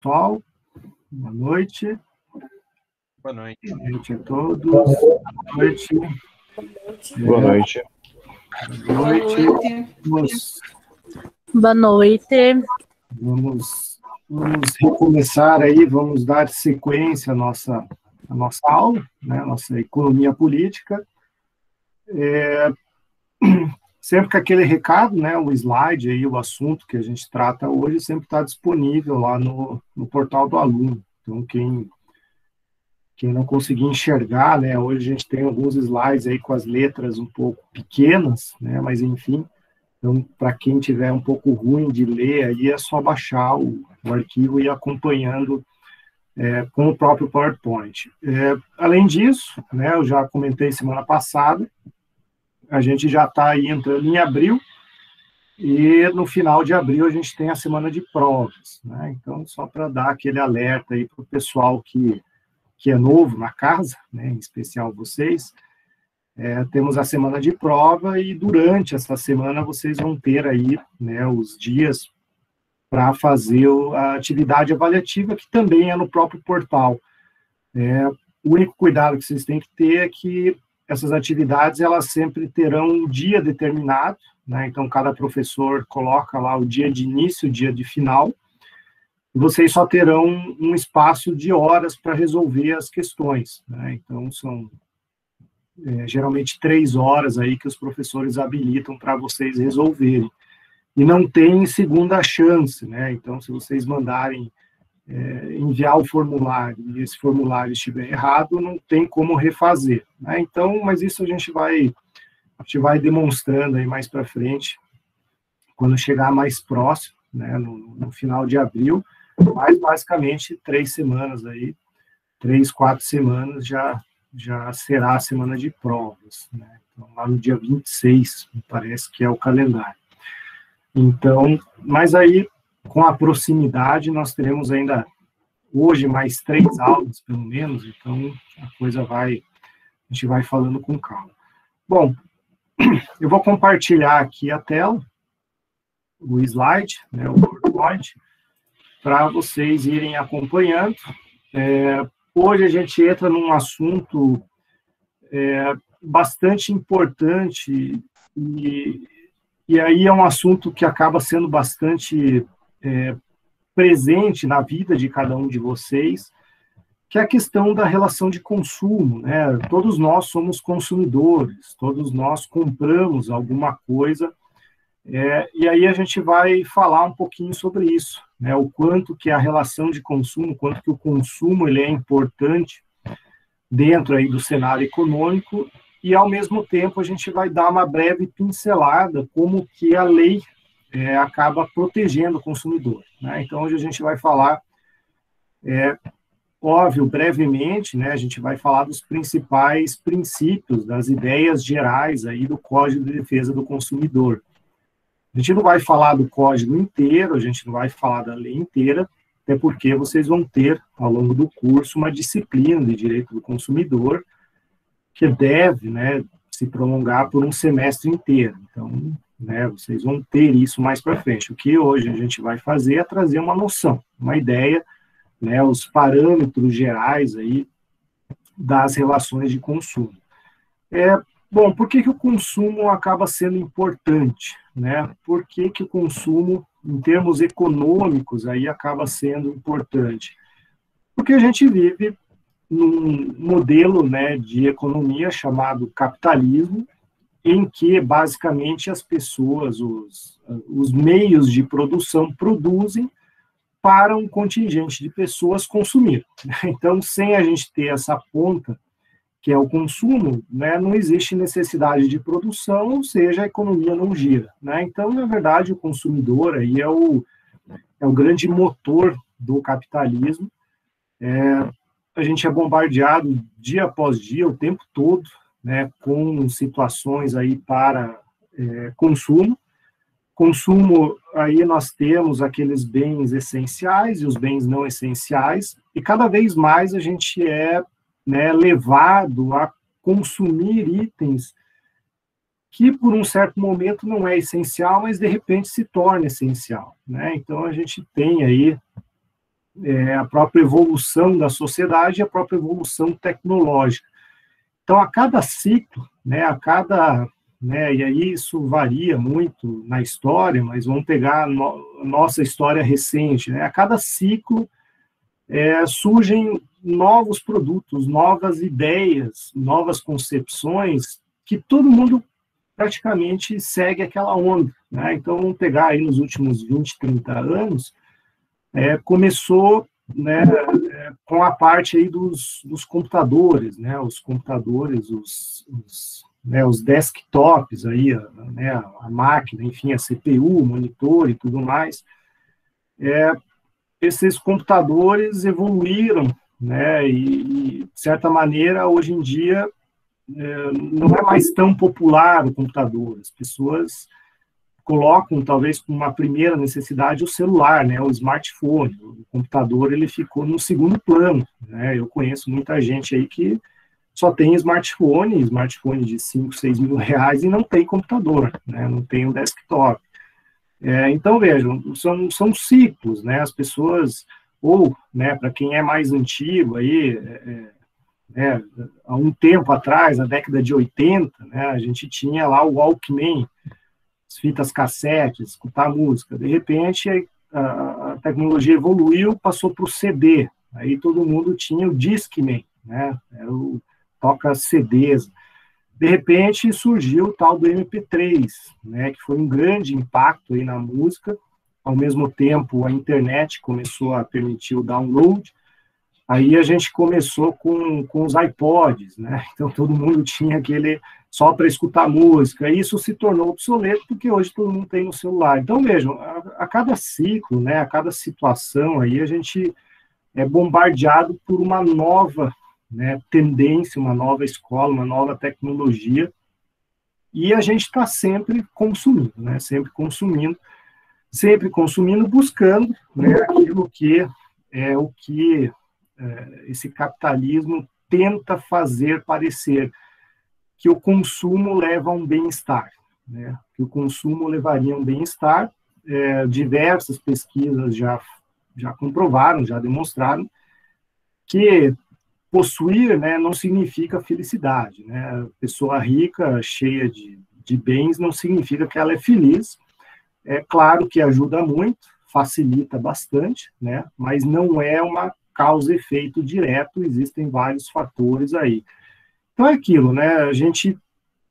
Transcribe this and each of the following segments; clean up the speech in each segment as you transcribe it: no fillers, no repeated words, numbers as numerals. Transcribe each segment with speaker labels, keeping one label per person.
Speaker 1: Pessoal, boa noite.
Speaker 2: Boa noite.
Speaker 1: Boa noite a todos. Boa noite.
Speaker 3: Boa noite.
Speaker 1: Boa noite.
Speaker 4: Boa noite.
Speaker 1: Vamos recomeçar aí, vamos dar sequência à nossa aula, né, a nossa economia política. Sempre com aquele recado, né, o slide aí, o assunto que a gente trata hoje, sempre está disponível lá no portal do aluno. Então, quem não conseguir enxergar, né, hoje a gente tem alguns slides aí com as letras um pouco pequenas, né, mas enfim, então, para quem tiver um pouco ruim de ler, aí é só baixar o arquivo e ir acompanhando com o próprio PowerPoint. Além disso, né, eu já comentei semana passada, a gente já está aí entrando em abril, e no final de abril a gente tem a semana de provas, né? Então, só para dar aquele alerta aí para o pessoal que é novo na casa, né, em especial vocês, temos a semana de prova e durante essa semana vocês vão ter aí, né, os dias para fazer a atividade avaliativa, que também é no próprio portal. O único cuidado que vocês têm que ter é que essas atividades, elas sempre terão um dia determinado, né? Então, cada professor coloca lá o dia de início, o dia de final, e vocês só terão um espaço de horas para resolver as questões, né? Então, são geralmente 3 horas aí que os professores habilitam para vocês resolverem. E não tem segunda chance, né? Então, se vocês mandarem enviar o formulário e esse formulário estiver errado, não tem como refazer, né? Então, mas isso a gente vai demonstrando aí mais para frente, quando chegar mais próximo, né, no final de abril, mas basicamente 3 semanas aí, 3, 4 semanas já será a semana de provas, né? Então, lá no dia 26, me parece que é o calendário. Então, mas aí, com a proximidade, nós teremos ainda hoje mais 3 aulas, pelo menos, então a gente vai falando com calma. Bom, eu vou compartilhar aqui a tela, o slide, né, o PowerPoint, para vocês irem acompanhando. Hoje a gente entra num assunto bastante importante, e aí é um assunto que acaba sendo bastante presente na vida de cada um de vocês, que é a questão da relação de consumo, né? Todos nós somos consumidores, todos nós compramos alguma coisa, e aí a gente vai falar um pouquinho sobre isso, né? O quanto que a relação de consumo, quanto que o consumo ele é importante dentro aí do cenário econômico, e ao mesmo tempo a gente vai dar uma breve pincelada como que a lei acaba protegendo o consumidor, né? Então hoje a gente vai falar, óbvio, brevemente, né, a gente vai falar dos principais princípios, das ideias gerais aí do Código de Defesa do Consumidor. A gente não vai falar do código inteiro, a gente não vai falar da lei inteira, até porque vocês vão ter, ao longo do curso, uma disciplina de direito do consumidor que deve, né, se prolongar por um semestre inteiro. Então, né, vocês vão ter isso mais para frente. O que hoje a gente vai fazer é trazer uma noção, uma ideia, né, os parâmetros gerais aí das relações de consumo. Bom, por que o consumo acaba sendo importante, né? Por que o consumo, em termos econômicos, aí acaba sendo importante? Porque a gente vive num modelo, né, de economia chamado capitalismo, em que, basicamente, as pessoas, os meios de produção produzem para um contingente de pessoas consumir. Então, sem a gente ter essa ponta, que é o consumo, né, não existe necessidade de produção, ou seja, a economia não gira, né? Então, na verdade, o consumidor aí é o grande motor do capitalismo. A gente é bombardeado dia após dia, o tempo todo, né, com situações aí para consumo. Consumo, aí nós temos aqueles bens essenciais e os bens não essenciais, e cada vez mais a gente né, levado a consumir itens que, por um certo momento, não é essencial, mas, de repente, se torna essencial, né? Então, a gente tem aí a própria evolução da sociedade e a própria evolução tecnológica. Então, a cada ciclo, né, e aí isso varia muito na história, mas vamos pegar a nossa história recente, né, a cada ciclo surgem novos produtos, novas ideias, novas concepções, que todo mundo praticamente segue aquela onda, né? Então, vamos pegar aí nos últimos 20, 30 anos, começou, né, com a parte aí dos computadores, né? Os computadores, os desktops aí, né, a máquina, enfim, a CPU, o monitor e tudo mais. Esses computadores evoluíram, né, e, de certa maneira, hoje em dia, não é mais tão popular o computador. As pessoas colocam, talvez, como uma primeira necessidade, o celular, né, o smartphone. O computador, ele ficou no segundo plano, né? Eu conheço muita gente aí que só tem smartphone de 5, 6 mil reais, e não tem computador, né, não tem um desktop. Então, vejam, são ciclos, né? As pessoas, ou, né, para quem é mais antigo, aí, há um tempo atrás, na década de 80, né, a gente tinha lá o Walkman, as fitas cassete, escutar música. De repente, a tecnologia evoluiu, passou para o CD. Aí todo mundo tinha o Discman, né? Era o toca CDs. De repente, surgiu o tal do MP3, né, que foi um grande impacto aí na música. Ao mesmo tempo, a internet começou a permitir o download. Aí a gente começou com os iPods, né? Então todo mundo tinha aquele só para escutar música. E isso se tornou obsoleto, porque hoje todo mundo tem no celular. Então, vejam, a cada ciclo, né, a cada situação, aí a gente é bombardeado por uma nova, né, tendência, uma nova escola, uma nova tecnologia, e a gente está sempre consumindo, né, sempre consumindo, buscando, né, aquilo que é o que esse capitalismo tenta fazer parecer, que o consumo leva a um bem-estar, né, que o consumo levaria a um bem-estar. Diversas pesquisas já comprovaram, já demonstraram que possuir, né, não significa felicidade, né? Pessoa rica, cheia de bens, não significa que ela é feliz. É claro que ajuda muito, facilita bastante, né? Mas não é uma causa e efeito direto, existem vários fatores aí. Então é aquilo, né? A gente,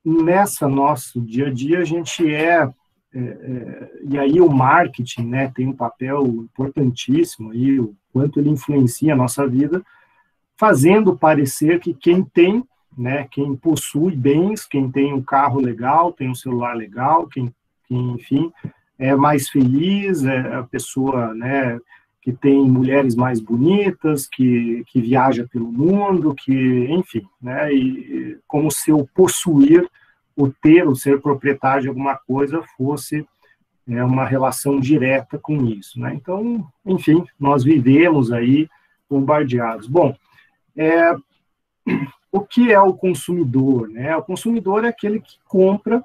Speaker 1: nosso dia a dia, a gente e aí o marketing, né, tem um papel importantíssimo aí, o quanto ele influencia a nossa vida, fazendo parecer que quem tem, né, quem possui bens, quem tem um carro legal, tem um celular legal, quem enfim, é mais feliz, é a pessoa, né, que tem mulheres mais bonitas, que viaja pelo mundo, enfim, né, e como se o possuir, o ser proprietário de alguma coisa fosse uma relação direta com isso, né. Então, enfim, nós vivemos aí bombardeados. Bom, o que é o consumidor, né? O consumidor é aquele que compra,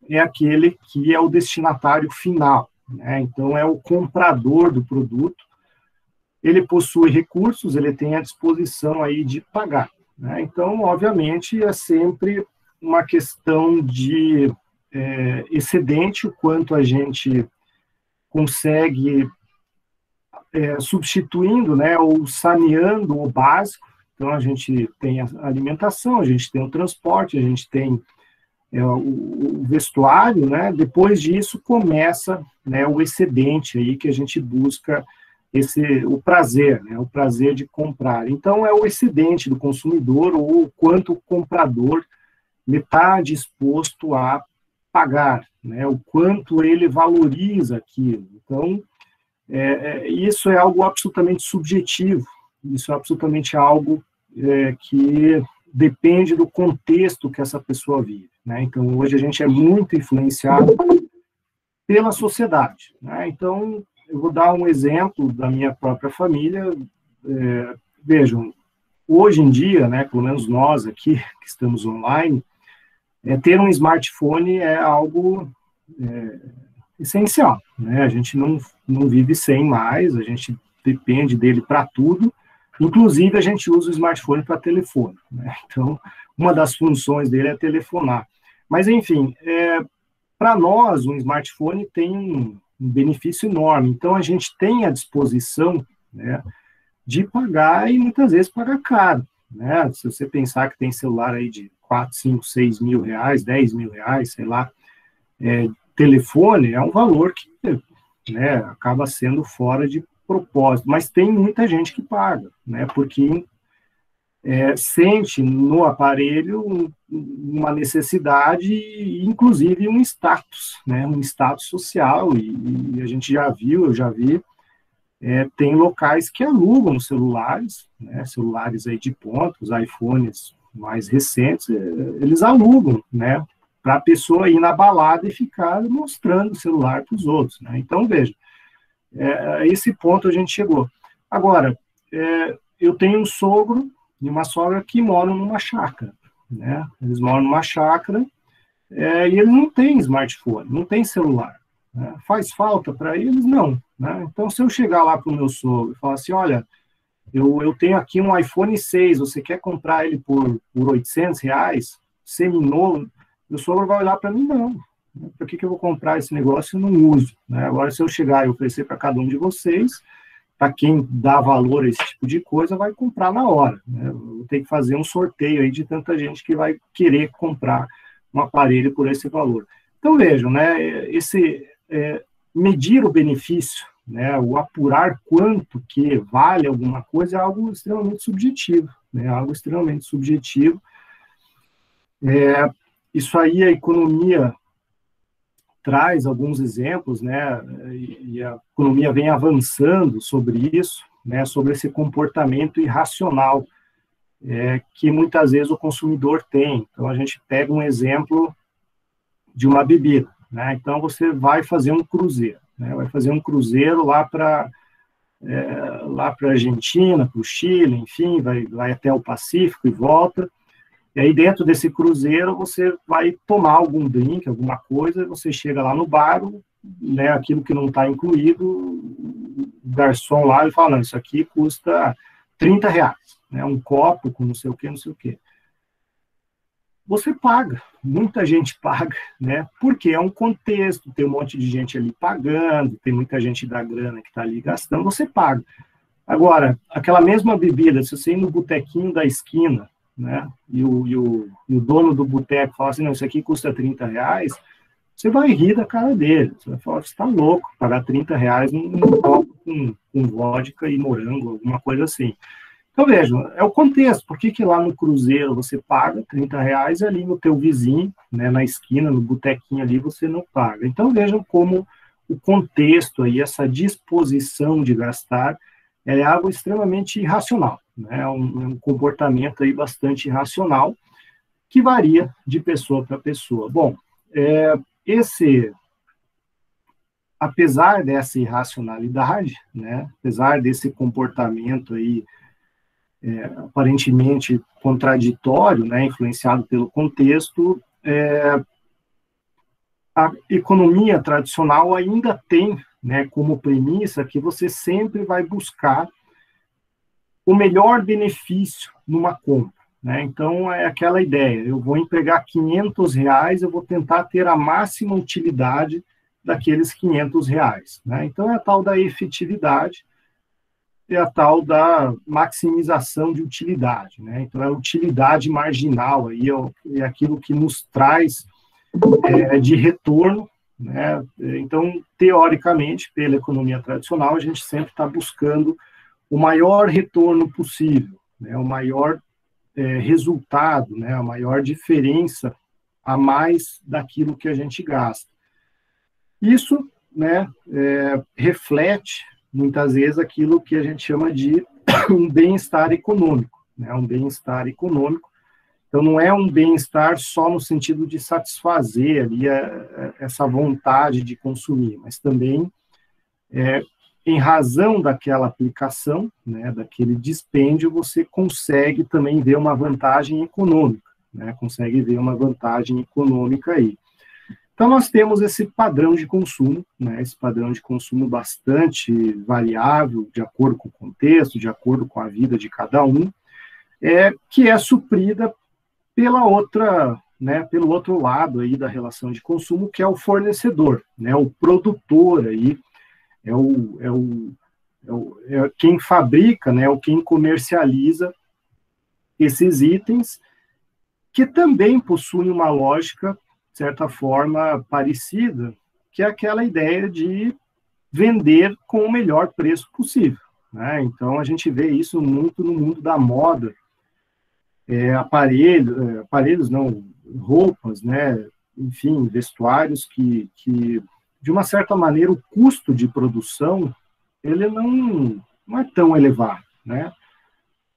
Speaker 1: é aquele que é o destinatário final, né? Então, é o comprador do produto, ele possui recursos, ele tem a disposição aí de pagar, né? Então, obviamente, é sempre uma questão de excedente, o quanto a gente consegue substituindo, né, ou saneando o básico. Então, a gente tem a alimentação, a gente tem o transporte, a gente tem o vestuário, né? Depois disso começa, né, o excedente aí que a gente busca o prazer, né? O prazer de comprar. Então, é o excedente do consumidor, ou o quanto o comprador está disposto a pagar, né? O quanto ele valoriza aquilo. Então, isso é algo absolutamente subjetivo, isso é absolutamente algo que depende do contexto que essa pessoa vive, né? Então, hoje a gente é muito influenciado pela sociedade, né? Então, eu vou dar um exemplo da minha própria família. Vejam, hoje em dia, né, pelo menos nós aqui, que estamos online, ter um smartphone é algo essencial, né? A gente não vive sem mais, a gente depende dele para tudo, inclusive a gente usa o smartphone para telefone, né? Então, uma das funções dele é telefonar. Mas, enfim, para nós, um smartphone tem um benefício enorme, então a gente tem à disposição, né, de pagar e muitas vezes pagar caro, né? Se você pensar que tem celular aí de 4, 5, 6 mil reais, 10 mil reais, sei lá, telefone é um valor que, né, acaba sendo fora de propósito, mas tem muita gente que paga, né, porque sente no aparelho uma necessidade, inclusive um status, né, um status social, e a gente já viu, eu já vi, tem locais que alugam celulares, né, celulares aí de ponta, os iPhones mais recentes, eles alugam, né, para a pessoa ir na balada e ficar mostrando o celular para os outros, né. Então, veja, a esse ponto a gente chegou. Agora, eu tenho um sogro e uma sogra que moram numa chácara, né, eles moram numa chácara, e eles não têm smartphone, não têm celular, né? Faz falta para eles? Não, né? Então, se eu chegar lá para o meu sogro e falar assim, olha, eu tenho aqui um iPhone 6, você quer comprar ele por R$800, seminovo, meu sogro vai olhar para mim, não. Por que eu vou comprar esse negócio e não uso, né? Agora, se eu chegar e oferecer para cada um de vocês, para quem dá valor a esse tipo de coisa, vai comprar na hora, né? Eu vou ter que fazer um sorteio aí de tanta gente que vai querer comprar um aparelho por esse valor. Então, vejam, né, medir o benefício, né, o apurar quanto que vale alguma coisa é algo extremamente subjetivo, né, algo extremamente subjetivo. Isso aí a economia traz alguns exemplos, né, e a economia vem avançando sobre isso, né, sobre esse comportamento irracional que muitas vezes o consumidor tem. Então, a gente pega um exemplo de uma bebida, né, então você vai fazer um cruzeiro, né, vai fazer um cruzeiro lá para a Argentina, para o Chile, enfim, vai até o Pacífico e volta. E aí, dentro desse cruzeiro, você vai tomar algum drink, alguma coisa, você chega lá no bar, né, aquilo que não está incluído, o garçom lá, ele fala, não, isso aqui custa R$30, né, um copo com não sei o que, não sei o que. Você paga, muita gente paga, né, porque é um contexto, tem um monte de gente ali pagando, tem muita gente da grana que está ali gastando, você paga. Agora, aquela mesma bebida, se você ir no botequinho da esquina, né, e o dono do boteco fala assim, não, isso aqui custa R$30, você vai rir da cara dele, você vai falar, você está louco, pagar R$30 num copo com vodka e morango, alguma coisa assim. Então, vejam, é o contexto, por que lá no cruzeiro você paga R$30 e ali no teu vizinho, né, na esquina, no botequinho ali, você não paga. Então, vejam como o contexto aí, essa disposição de gastar, é algo extremamente irracional, né? Um comportamento aí bastante irracional, que varia de pessoa para pessoa. Bom, apesar dessa irracionalidade, né, apesar desse comportamento aí aparentemente contraditório, né, influenciado pelo contexto, a economia tradicional ainda tem, né, como premissa que você sempre vai buscar o melhor benefício numa compra, né? Então, é aquela ideia, eu vou empregar R$500, eu vou tentar ter a máxima utilidade daqueles R$500, né? Então, é a tal da efetividade, é a tal da maximização de utilidade, né? Então, é a utilidade marginal, aí é aquilo que nos traz de retorno, né? Então, teoricamente, pela economia tradicional, a gente sempre está buscando o maior retorno possível, né? O maior resultado, né? A maior diferença a mais daquilo que a gente gasta. Isso, né, reflete, muitas vezes, aquilo que a gente chama de um bem-estar econômico, né? Um bem-estar econômico. Então, não é um bem-estar só no sentido de satisfazer ali essa vontade de consumir, mas também, em razão daquela aplicação, né, daquele dispêndio, você consegue também ver uma vantagem econômica, né, consegue ver uma vantagem econômica aí. Então, nós temos esse padrão de consumo, né, esse padrão de consumo bastante variável, de acordo com o contexto, de acordo com a vida de cada um, que é suprida pela outra, né, pelo outro lado aí da relação de consumo, que é o fornecedor, né, o produtor aí, é quem fabrica, né, ou quem comercializa esses itens, que também possuem uma lógica, de certa forma, parecida, que é aquela ideia de vender com o melhor preço possível, né? Então, a gente vê isso muito no mundo da moda, aparelhos não, roupas, né? Enfim, vestuários que, de uma certa maneira, o custo de produção, ele não é tão elevado, né?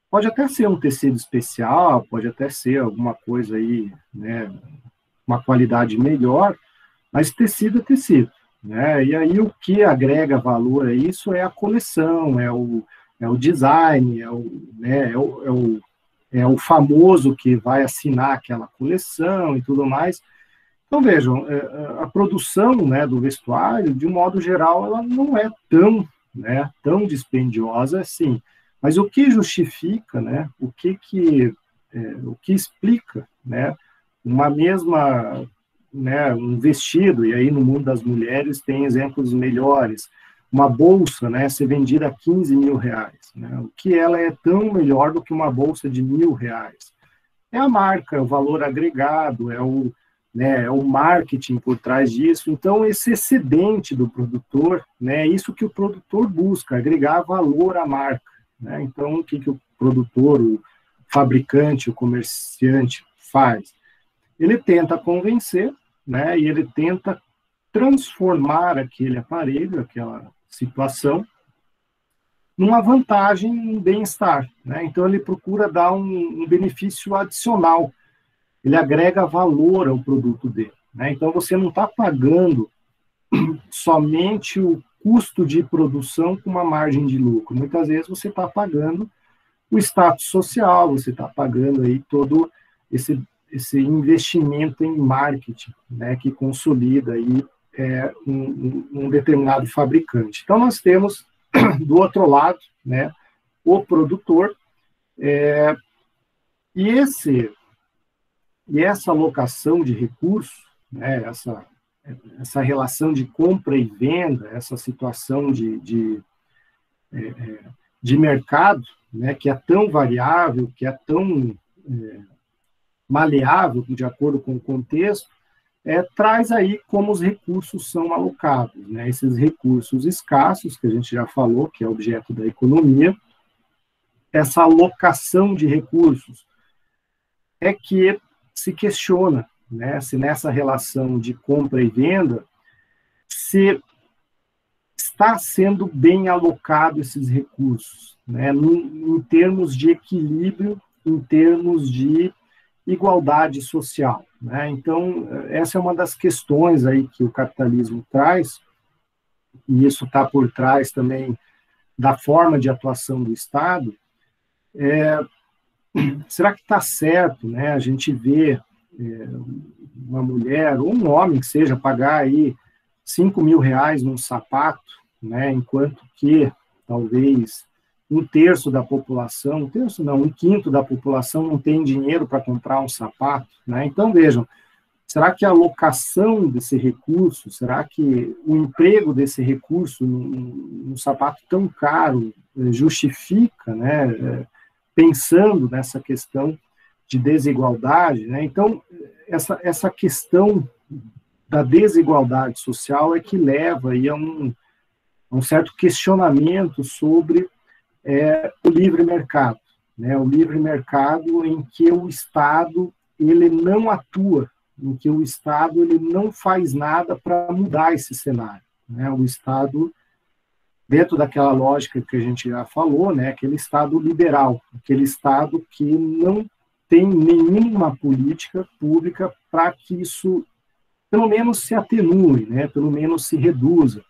Speaker 1: Pode até ser um tecido especial, pode até ser alguma coisa aí, né, uma qualidade melhor, mas tecido é tecido, né? E aí o que agrega valor a isso é a coleção, é o design, é o famoso que vai assinar aquela coleção e tudo mais. Então, vejam, a produção, né, do vestuário, de um modo geral, ela não é tão, né, tão dispendiosa assim. Mas o que justifica, né, o que explica, né, uma mesma, né, um vestido, e aí no mundo das mulheres tem exemplos melhores, uma bolsa, né, ser vendida a 15 mil reais, né, o que ela é tão melhor do que uma bolsa de R$1.000? É a marca, é o valor agregado, é o marketing por trás disso. Então, esse excedente do produtor, né, é isso que o produtor busca, agregar valor à marca, né? Então, o que o produtor, o fabricante, o comerciante faz? Ele tenta convencer, né, e ele tenta transformar aquele aparelho, aquela situação, numa vantagem, um bem-estar, né? Então, ele procura dar um benefício adicional, ele agrega valor ao produto dele, né? Então, você não está pagando somente o custo de produção com uma margem de lucro. Muitas vezes você está pagando o status social, você está pagando aí todo esse investimento em marketing, né, que consolida aí um determinado fabricante. Então, nós temos, do outro lado, né, o produtor, e essa alocação de recursos, né, essa relação de compra e venda, essa situação de mercado, né, que é tão variável, que é tão maleável, de acordo com o contexto, traz aí como os recursos são alocados, né, esses recursos escassos, que a gente já falou, que é objeto da economia, essa alocação de recursos é que se questiona, né, se nessa relação de compra e venda, se está sendo bem alocado esses recursos, né, em termos de equilíbrio, em termos de igualdade social, né? Então, essa é uma das questões aí que o capitalismo traz, e isso está por trás também da forma de atuação do Estado. Será que está certo, né, a gente vê uma mulher ou um homem que seja pagar aí R$5.000 num sapato, né, enquanto que talvez um terço da população, um quinto da população não tem dinheiro para comprar um sapato, né? Então, vejam, será que a alocação desse recurso, será que o emprego desse recurso num sapato tão caro justifica, né, pensando nessa questão de desigualdade, né? Então, essa questão da desigualdade social é que leva aí a um certo questionamento sobre o livre mercado, né? O livre mercado em que o Estado ele não atua, em que o Estado ele não faz nada para mudar esse cenário, né? O Estado, dentro daquela lógica que a gente já falou, né, aquele Estado liberal, aquele Estado que não tem nenhuma política pública para que isso, pelo menos, se atenue, né, pelo menos se reduza.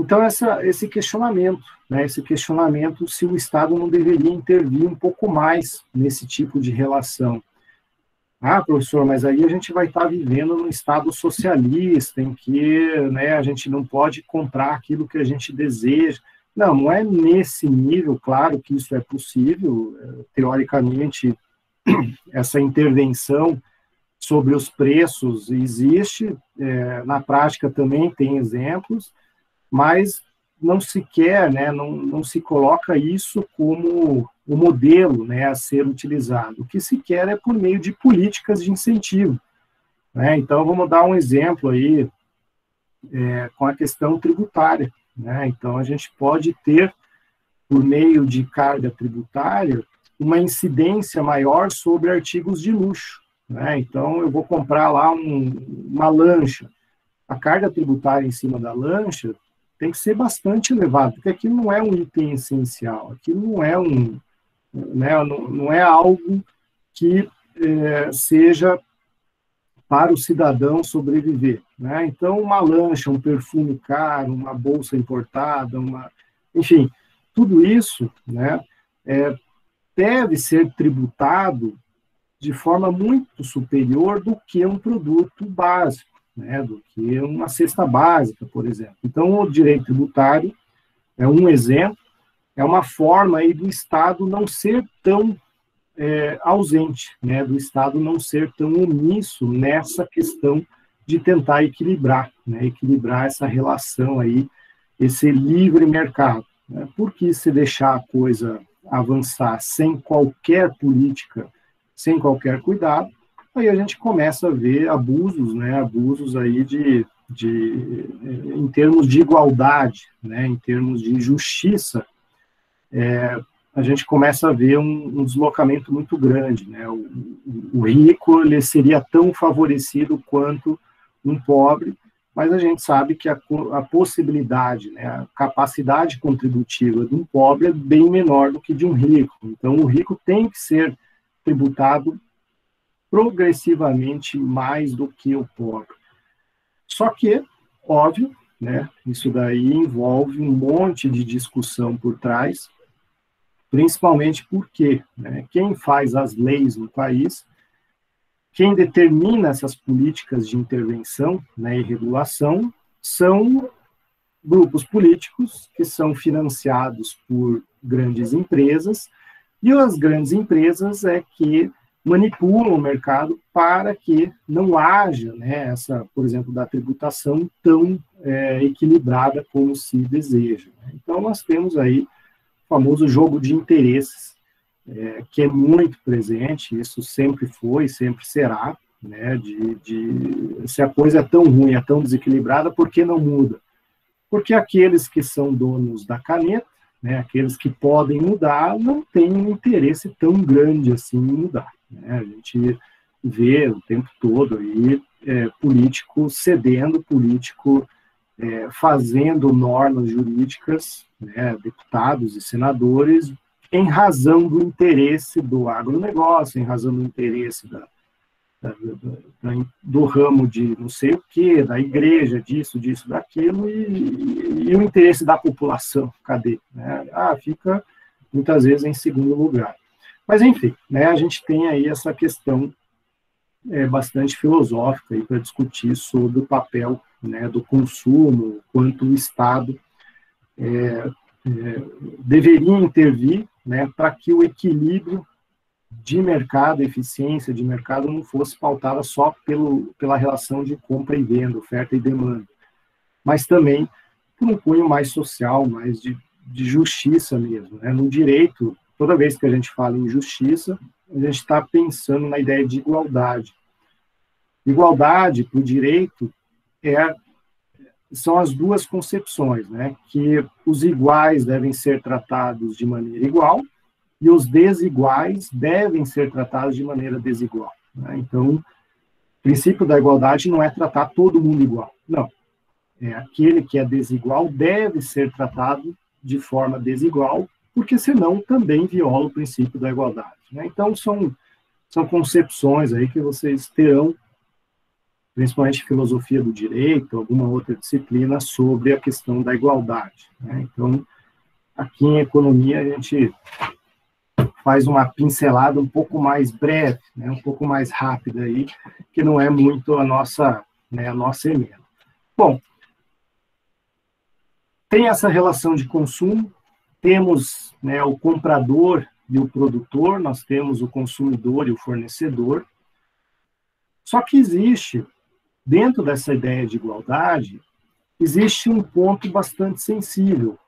Speaker 1: Então, esse questionamento, né, se o Estado não deveria intervir um pouco mais nesse tipo de relação. Ah, professor, mas aí a gente vai estar vivendo num Estado socialista, em que, né, a gente não pode comprar aquilo que a gente deseja. Não, não é nesse nível, claro que isso é possível, teoricamente, essa intervenção sobre os preços existe, na prática também tem exemplos, mas não se quer, né, não se coloca isso como o modelo, né, a ser utilizado. O que se quer é por meio de políticas de incentivo, né? Então, vamos dar um exemplo aí com a questão tributária, né? Então, a gente pode ter, por meio de carga tributária, uma incidência maior sobre artigos de luxo, né? Então, eu vou comprar lá uma lancha. A carga tributária em cima da lancha tem que ser bastante elevada, porque aquilo não é um item essencial, aquilo não é não é algo que seja para o cidadão sobreviver, né? Então, uma lancha, um perfume caro, uma bolsa importada, enfim, tudo isso, né, deve ser tributado de forma muito superior do que um produto básico, né, do que uma cesta básica, por exemplo. Então, o direito tributário é um exemplo, é uma forma aí do Estado não ser tão ausente, né, do Estado não ser tão omisso nessa questão de tentar equilibrar, né, equilibrar essa relação aí, esse livre mercado, né, porque se deixar a coisa avançar sem qualquer política, sem qualquer cuidado, aí a gente começa a ver abusos, né, abusos aí em termos de igualdade, né, em termos de justiça, a gente começa a ver um deslocamento muito grande, né? O rico ele seria tão favorecido quanto um pobre, mas a gente sabe que a possibilidade, né, a capacidade contributiva de um pobre é bem menor do que de um rico. Então, o rico tem que ser tributado progressivamente mais do que o pobre. Só que, óbvio, né, isso daí envolve um monte de discussão por trás, principalmente porque, né, quem faz as leis no país, quem determina essas políticas de intervenção, né, e regulação, são grupos políticos que são financiados por grandes empresas, e as grandes empresas é que manipulam o mercado para que não haja, né, essa, por exemplo, da tributação tão equilibrada como se deseja. Então, nós temos aí famoso jogo de interesses, que é muito presente, isso sempre foi, sempre será, né, se a coisa é tão ruim, é tão desequilibrada, por que não muda? Porque aqueles que são donos da caneta, né, aqueles que podem mudar, não têm um interesse tão grande assim em mudar, né? A gente vê o tempo todo aí político cedendo, político fazendo normas jurídicas, né, deputados e senadores, em razão do interesse do agronegócio, em razão do interesse do ramo de não sei o quê, da igreja, disso, daquilo, e o interesse da população, cadê? Né? Fica, muitas vezes, em segundo lugar. Mas, enfim, né, a gente tem aí essa questão bastante filosófica para discutir sobre o papel, né, do consumo, quanto o Estado deveria intervir, né, para que o equilíbrio de mercado, eficiência de mercado, não fosse pautada só pela relação de compra e venda, oferta e demanda, mas também por um cunho mais social, mais de justiça mesmo, né? No direito, toda vez que a gente fala em justiça, a gente está pensando na ideia de igualdade. Igualdade para o direito são as duas concepções, né? Que os iguais devem ser tratados de maneira igual e os desiguais devem ser tratados de maneira desigual, né? Então, o princípio da igualdade não é tratar todo mundo igual, não. Aquele que é desigual deve ser tratado de forma desigual, porque senão também viola o princípio da igualdade, né? Então, são concepções aí que vocês terão, principalmente filosofia do direito, alguma outra disciplina, sobre a questão da igualdade, né? Então, aqui em economia, a gente faz uma pincelada um pouco mais breve, né, um pouco mais rápida aí, que não é muito a nossa emenda. Bom, tem essa relação de consumo, temos, né, o comprador e o produtor, nós temos o consumidor e o fornecedor, só que existe, dentro dessa ideia de igualdade, existe um ponto bastante sensível,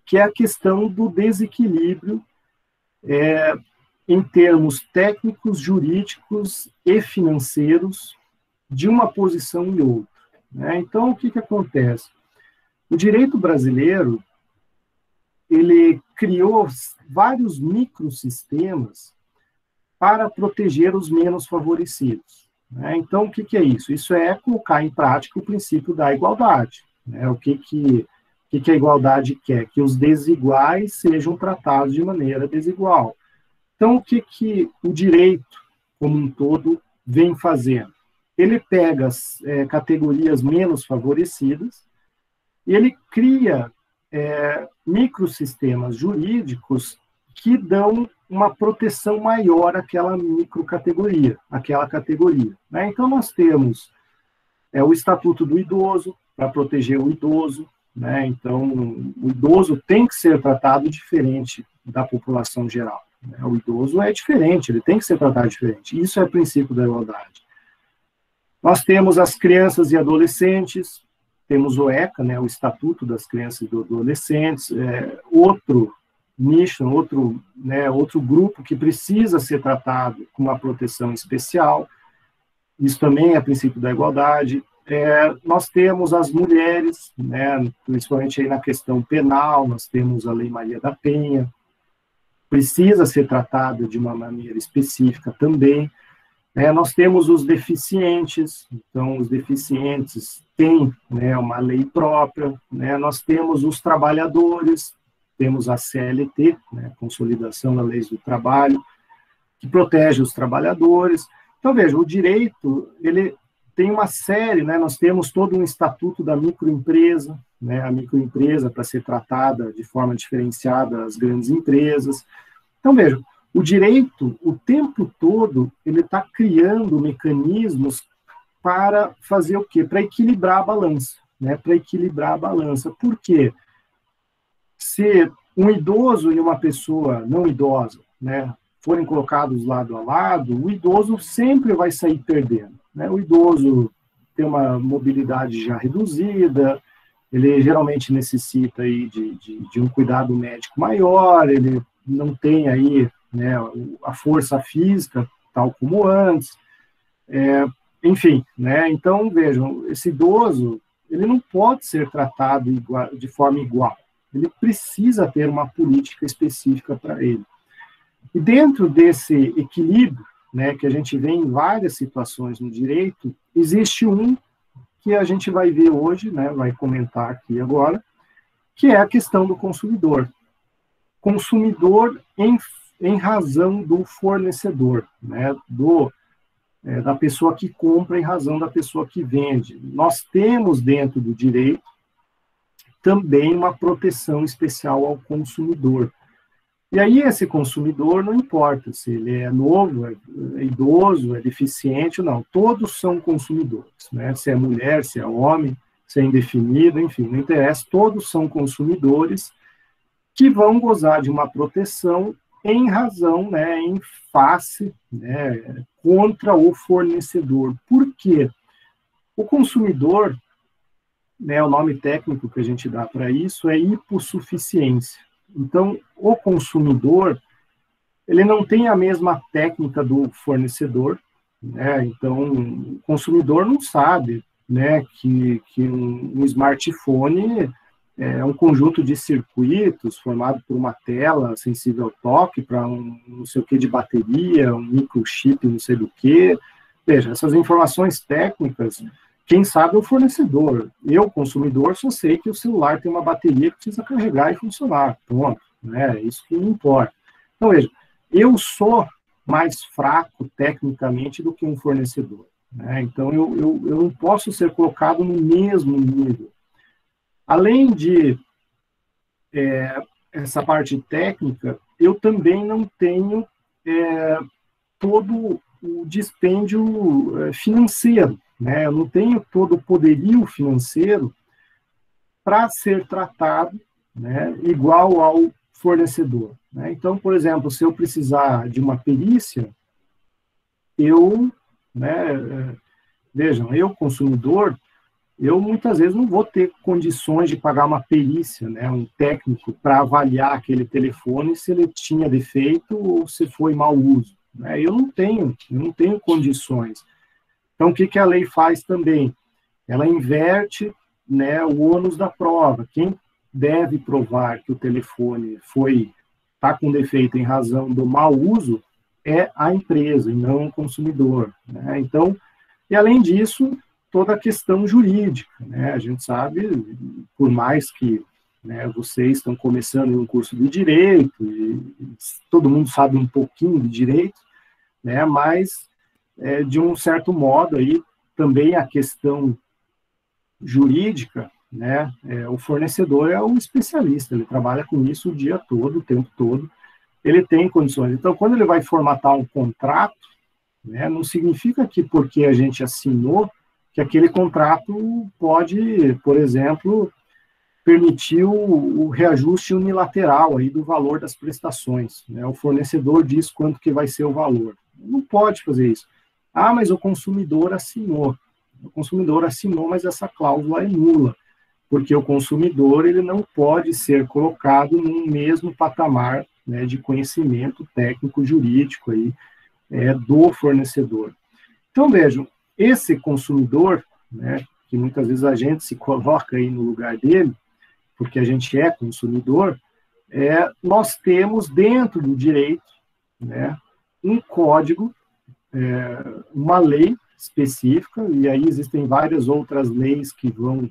Speaker 1: que é a questão do desequilíbrio em termos técnicos, jurídicos e financeiros de uma posição e outra, né? Então, o que acontece? O direito brasileiro, ele criou vários microsistemas para proteger os menos favorecidos, né? Então, o que é isso? Isso é colocar em prática o princípio da igualdade, né? O que a igualdade quer? Que os desiguais sejam tratados de maneira desigual. Então, o que o direito, como um todo, vem fazendo? Ele pega as categorias menos favorecidas e ele cria microsistemas jurídicos que dão uma proteção maior àquela microcategoria, àquela categoria, né? Então, nós temos o Estatuto do Idoso, para proteger o idoso, né? Então, o idoso tem que ser tratado diferente da população geral, né? O idoso é diferente, ele tem que ser tratado diferente. Isso é o princípio da igualdade. Nós temos as crianças e adolescentes, temos o ECA, né, o Estatuto das Crianças e Adolescentes, outro nicho, outro grupo que precisa ser tratado com uma proteção especial. Isso também é princípio da igualdade. Nós temos as mulheres, né, principalmente aí na questão penal, nós temos a Lei Maria da Penha, precisa ser tratada de uma maneira específica também. Nós temos os deficientes, então os deficientes têm, né, uma lei própria, né? Nós temos os trabalhadores, temos a CLT, né, Consolidação das Leis do Trabalho, que protege os trabalhadores. Então, veja, o direito, ele tem uma série, né, nós temos todo um estatuto da microempresa, né, a microempresa para ser tratada de forma diferenciada das grandes empresas. Então, veja, o direito, o tempo todo, ele está criando mecanismos para fazer o quê? Para equilibrar a balança, né, para equilibrar a balança. Por quê? Se um idoso e uma pessoa não idosa, né, forem colocados lado a lado, o idoso sempre vai sair perdendo, né? O idoso tem uma mobilidade já reduzida, ele geralmente necessita aí de um cuidado médico maior, ele não tem aí, né, a força física tal como antes, enfim, né? Então, vejam, esse idoso, ele não pode ser tratado de forma igual, ele precisa ter uma política específica para ele. E dentro desse equilíbrio, né, que a gente vê em várias situações no direito, existe um que a gente vai ver hoje, né, vai comentar aqui agora, que é a questão do consumidor. Consumidor em razão do fornecedor, né, da pessoa que compra em razão da pessoa que vende. Nós temos dentro do direito também uma proteção especial ao consumidor. E aí esse consumidor, não importa se ele é novo, é idoso, é deficiente ou não, todos são consumidores, né? Se é mulher, se é homem, se é indefinido, enfim, não interessa, todos são consumidores que vão gozar de uma proteção em razão, né, em face, né, contra o fornecedor. Por quê? O consumidor, né, o nome técnico que a gente dá para isso é hipossuficiência. Então, o consumidor, ele não tem a mesma técnica do fornecedor, né? Então, o consumidor não sabe, né, que um smartphone é um conjunto de circuitos formado por uma tela sensível ao toque, para um não sei o que de bateria, um microchip, não sei do que. Veja, essas informações técnicas, quem sabe é o fornecedor. Eu, consumidor, só sei que o celular tem uma bateria que precisa carregar e funcionar. Pronto, né? É isso que me importa. Então, veja, eu sou mais fraco tecnicamente do que um fornecedor, né? Então, eu não posso ser colocado no mesmo nível. Além de essa parte técnica, eu também não tenho todo o dispêndio financeiro, né? Eu não tenho todo o poderio financeiro para ser tratado, né, igual ao fornecedor, né? Então, por exemplo, se eu precisar de uma perícia, vejam, eu, consumidor, eu muitas vezes não vou ter condições de pagar uma perícia, né, um técnico, para avaliar aquele telefone se ele tinha defeito ou se foi mau uso, né? Eu não tenho condições. Então, o que a lei faz também? Ela inverte, né, o ônus da prova. Quem deve provar que o telefone está com defeito em razão do mau uso é a empresa e não o consumidor, né? Então, e além disso, toda a questão jurídica, né? A gente sabe, por mais que, né, vocês estão começando um curso de direito, e todo mundo sabe um pouquinho de direito, né? Mas, de um certo modo, aí, também a questão jurídica, né? O fornecedor é um especialista, ele trabalha com isso o dia todo, o tempo todo, ele tem condições. Então, quando ele vai formatar um contrato, né, não significa que porque a gente assinou, que aquele contrato pode, por exemplo, permitir o reajuste unilateral aí do valor das prestações, né? O fornecedor diz quanto que vai ser o valor. Não pode fazer isso. Ah, mas o consumidor assinou. O consumidor assinou, mas essa cláusula é nula, porque o consumidor ele não pode ser colocado num mesmo patamar, né, de conhecimento técnico jurídico aí, do fornecedor. Então, vejam, esse consumidor, né, que muitas vezes a gente se coloca aí no lugar dele, porque a gente é consumidor, nós temos dentro do direito, né, um código, uma lei específica, e aí existem várias outras leis que vão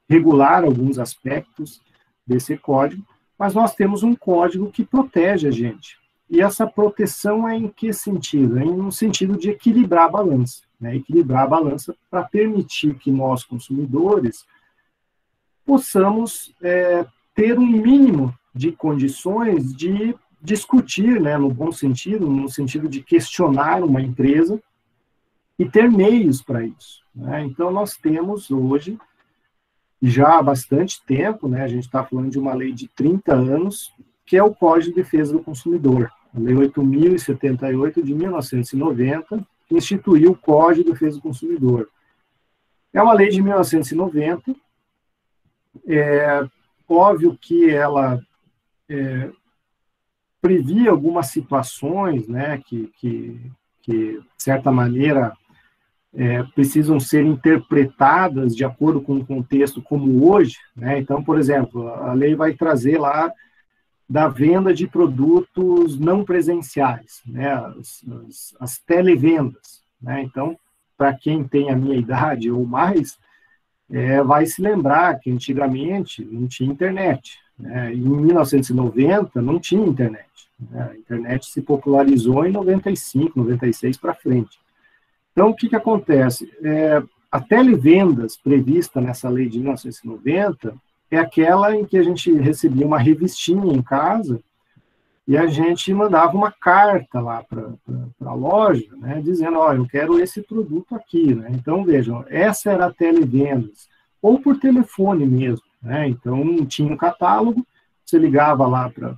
Speaker 1: regular alguns aspectos desse código, mas nós temos um código que protege a gente. E essa proteção é em que sentido? É no sentido de equilibrar a balança, né? Equilibrar a balança para permitir que nós, consumidores, possamos ter um mínimo de condições de discutir, né, no bom sentido, no sentido de questionar uma empresa e ter meios para isso, né? Então, nós temos hoje, já há bastante tempo, né, a gente está falando de uma lei de 30 anos, que é o Código de Defesa do Consumidor, a Lei 8.078 de 1990, que instituiu o Código de Defesa do Consumidor. É uma lei de 1990, óbvio que ela previa algumas situações, né, que de certa maneira, precisam ser interpretadas de acordo com o contexto como hoje, né? Então, por exemplo, a lei vai trazer lá da venda de produtos não presenciais, né? As televendas, né? Então, para quem tem a minha idade ou mais, vai se lembrar que antigamente não tinha internet, né? Em 1990 não tinha internet, né? A internet se popularizou em 95, 96 para frente. Então, o que acontece? A televendas prevista nessa lei de 1990 é aquela em que a gente recebia uma revistinha em casa e a gente mandava uma carta lá para a loja, né, dizendo, ó, eu quero esse produto aqui, né? Então, vejam, essa era a televendas, ou por telefone mesmo, né? Então, tinha um catálogo, você ligava lá para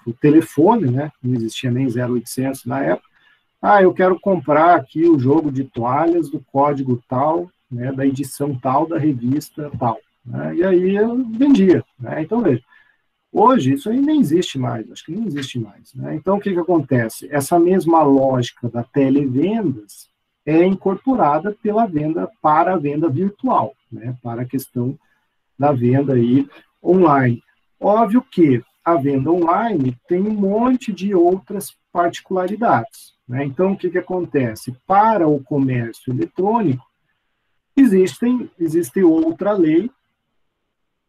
Speaker 1: o telefone, né? Não existia nem 0800 na época. Ah, eu quero comprar aqui o jogo de toalhas do código tal, né, da edição tal, da revista tal, né? E aí eu vendia, né? Então, veja, hoje isso aí nem existe mais, acho que nem existe mais, né? Então, o que acontece? Essa mesma lógica da televendas é incorporada pela venda para a venda virtual, né, para a questão da venda aí online. Óbvio que a venda online tem um monte de outras particularidades, né? Então, o que acontece? Para o comércio eletrônico, existe outra lei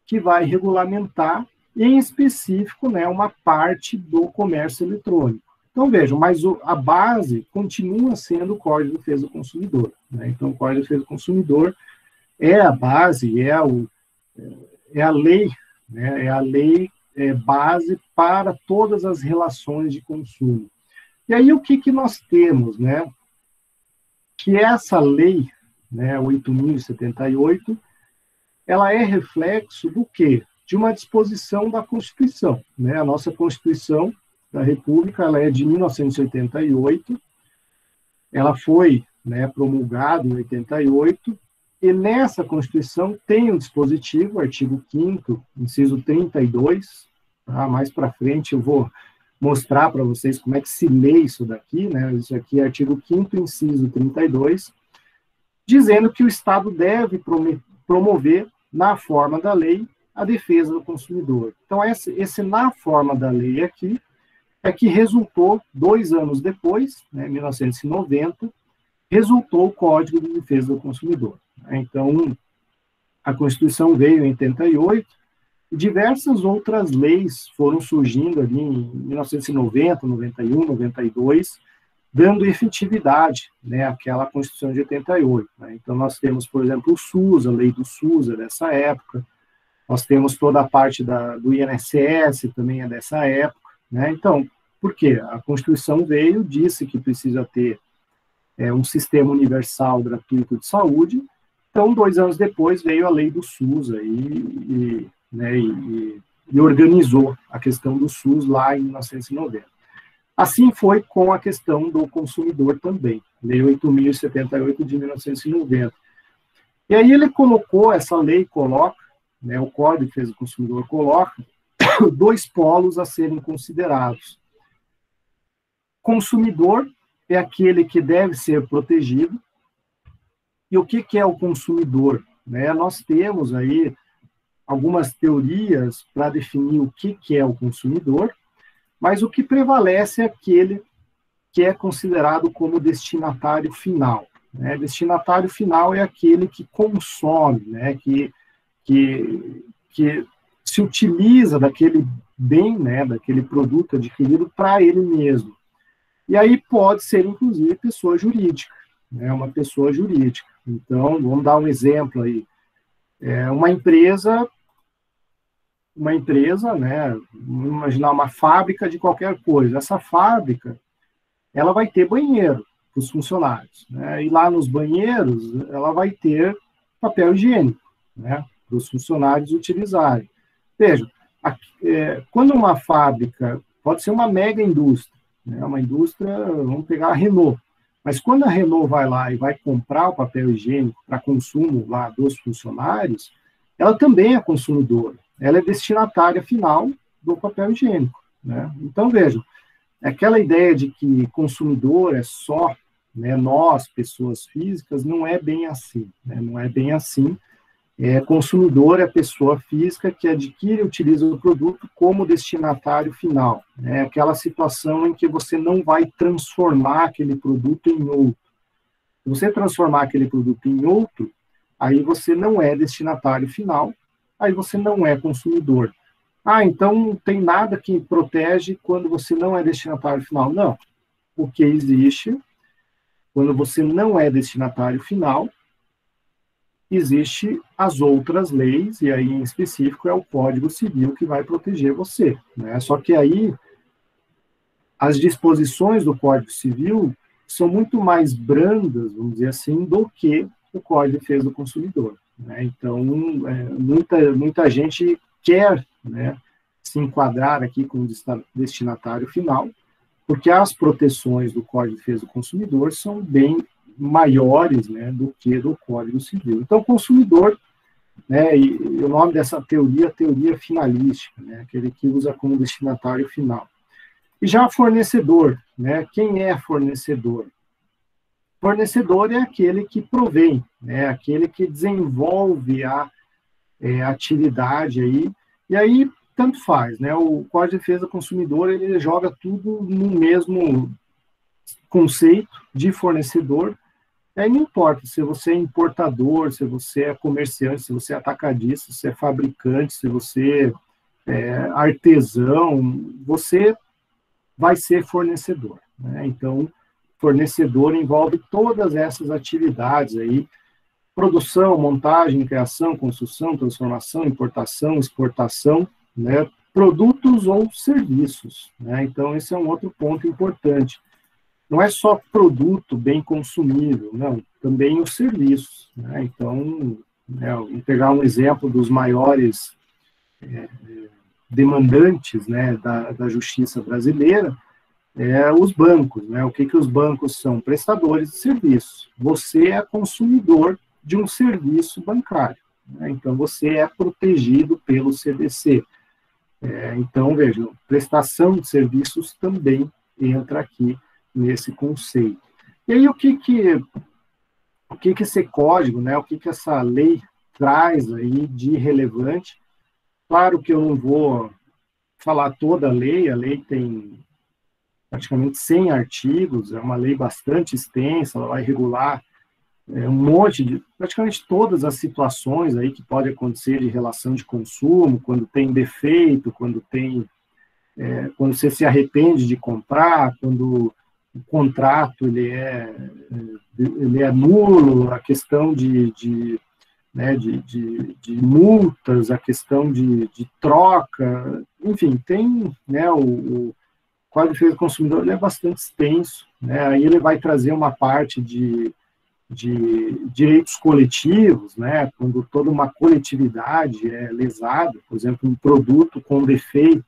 Speaker 1: que vai regulamentar, em específico, né, uma parte do comércio eletrônico. Então, vejam, mas a base continua sendo o Código de Defesa do Consumidor, né? Então, o Código de Defesa do Consumidor é a base, é a lei né? É a lei base para todas as relações de consumo. E aí o que nós temos, né? Que essa lei, né, 8.078, ela é reflexo do quê? De uma disposição da Constituição, né? A nossa Constituição da República, ela é de 1988, ela foi, né, promulgada em 88, e nessa Constituição tem um dispositivo, artigo 5º, inciso 32, tá? Mais para frente eu vou mostrar para vocês como é que se lê isso daqui, né? Isso aqui é artigo 5º, inciso 32, dizendo que o Estado deve promover, na forma da lei, a defesa do consumidor. Então, esse na forma da lei aqui, é que resultou, 2 anos depois, né, 1990, resultou o Código de Defesa do Consumidor. Então, a Constituição veio em 88, e diversas outras leis foram surgindo ali em 1990, 91, 92, dando efetividade, né, àquela Constituição de 88. Né? Então, nós temos, por exemplo, o SUS, a lei do SUS é dessa época, nós temos toda a parte do INSS, também é dessa época. Né? Então, por quê? A Constituição veio, disse que precisa ter um sistema universal gratuito de saúde, então, 2 anos depois, veio a lei do SUS aí, e organizou a questão do SUS lá em 1990. Assim foi com a questão do consumidor também, Lei 8.078 de 1990. E aí ele colocou, essa lei coloca, né, o Código de Defesa do Consumidor coloca, 2 polos a serem considerados. Consumidor é aquele que deve ser protegido. E o que é o consumidor? Né, nós temos aí algumas teorias para definir o que é o consumidor, mas o que prevalece é aquele que é considerado como destinatário final. Né? Destinatário final é aquele que consome, né? que se utiliza daquele bem, né? Daquele produto adquirido para ele mesmo. E aí pode ser, inclusive, pessoa jurídica, né? Uma pessoa jurídica. Então, vamos dar um exemplo aí. Uma empresa, né? Vamos imaginar uma fábrica de qualquer coisa. Essa fábrica, ela vai ter banheiro para os funcionários, né? E lá nos banheiros, ela vai ter papel higiênico, né? Para os funcionários utilizarem. Veja, quando uma fábrica, pode ser uma mega indústria, né? Uma indústria, vamos pegar a Renault, mas quando a Renault vai lá e vai comprar o papel higiênico para consumo lá dos funcionários, ela também é consumidora, ela é destinatária final do papel higiênico, né? Então, vejam, aquela ideia de que consumidor é só, né, nós, pessoas físicas, não é bem assim, né? Não é bem assim. Consumidor é a pessoa física que adquire e utiliza o produto como destinatário final. É aquela situação em que você não vai transformar aquele produto em outro. Se você transformar aquele produto em outro, aí você não é destinatário final, aí você não é consumidor. Então não tem nada que protege quando você não é destinatário final. Não. O que existe, quando você não é destinatário final, existe as outras leis, e aí em específico é o Código Civil que vai proteger você, né? Só que aí as disposições do Código Civil são muito mais brandas, vamos dizer assim, do que o Código de Defesa do Consumidor, né? Então, muita gente quer, né, se enquadrar aqui como destinatário final, porque as proteções do Código de Defesa do Consumidor são bem maiores, né, do que do Código Civil. Então, consumidor, né, e o nome dessa teoria, teoria finalística, né, aquele que usa como destinatário final. E já fornecedor, né, quem é fornecedor? Fornecedor é aquele que provém, né, aquele que desenvolve a atividade aí, e aí tanto faz, né, o Código de Defesa do Consumidor, ele joga tudo no mesmo conceito de fornecedor. Aí não importa se você é importador, se você é comerciante, se você é atacadista, se você é fabricante, se você é artesão, você vai ser fornecedor, né? Então, fornecedor envolve todas essas atividades aí, produção, montagem, criação, construção, transformação, importação, exportação, né, produtos ou serviços, né? Então, esse é um outro ponto importante. Não é só produto bem consumível, não, também os serviços, né? Então, né, vamos pegar um exemplo dos maiores demandantes, né, da justiça brasileira, os bancos, né? O que os bancos são? Prestadores de serviços. Você é consumidor de um serviço bancário, né? Então, você é protegido pelo CDC. Então, vejam, prestação de serviços também entra aqui nesse conceito. E aí, o que esse código, né, o que essa lei traz aí de relevante? Claro que eu não vou falar toda a lei tem praticamente 100 artigos, é uma lei bastante extensa, ela vai regular um monte de, praticamente todas as situações aí que pode acontecer de relação de consumo, quando tem defeito, quando você se arrepende de comprar, quando o contrato ele é nulo, a questão de multas, a questão de troca, enfim, tem, né, o Código de Defesa do Consumidor, ele é bastante extenso, né, aí ele vai trazer uma parte de direitos coletivos, né, quando toda uma coletividade é lesada, por exemplo, um produto com defeito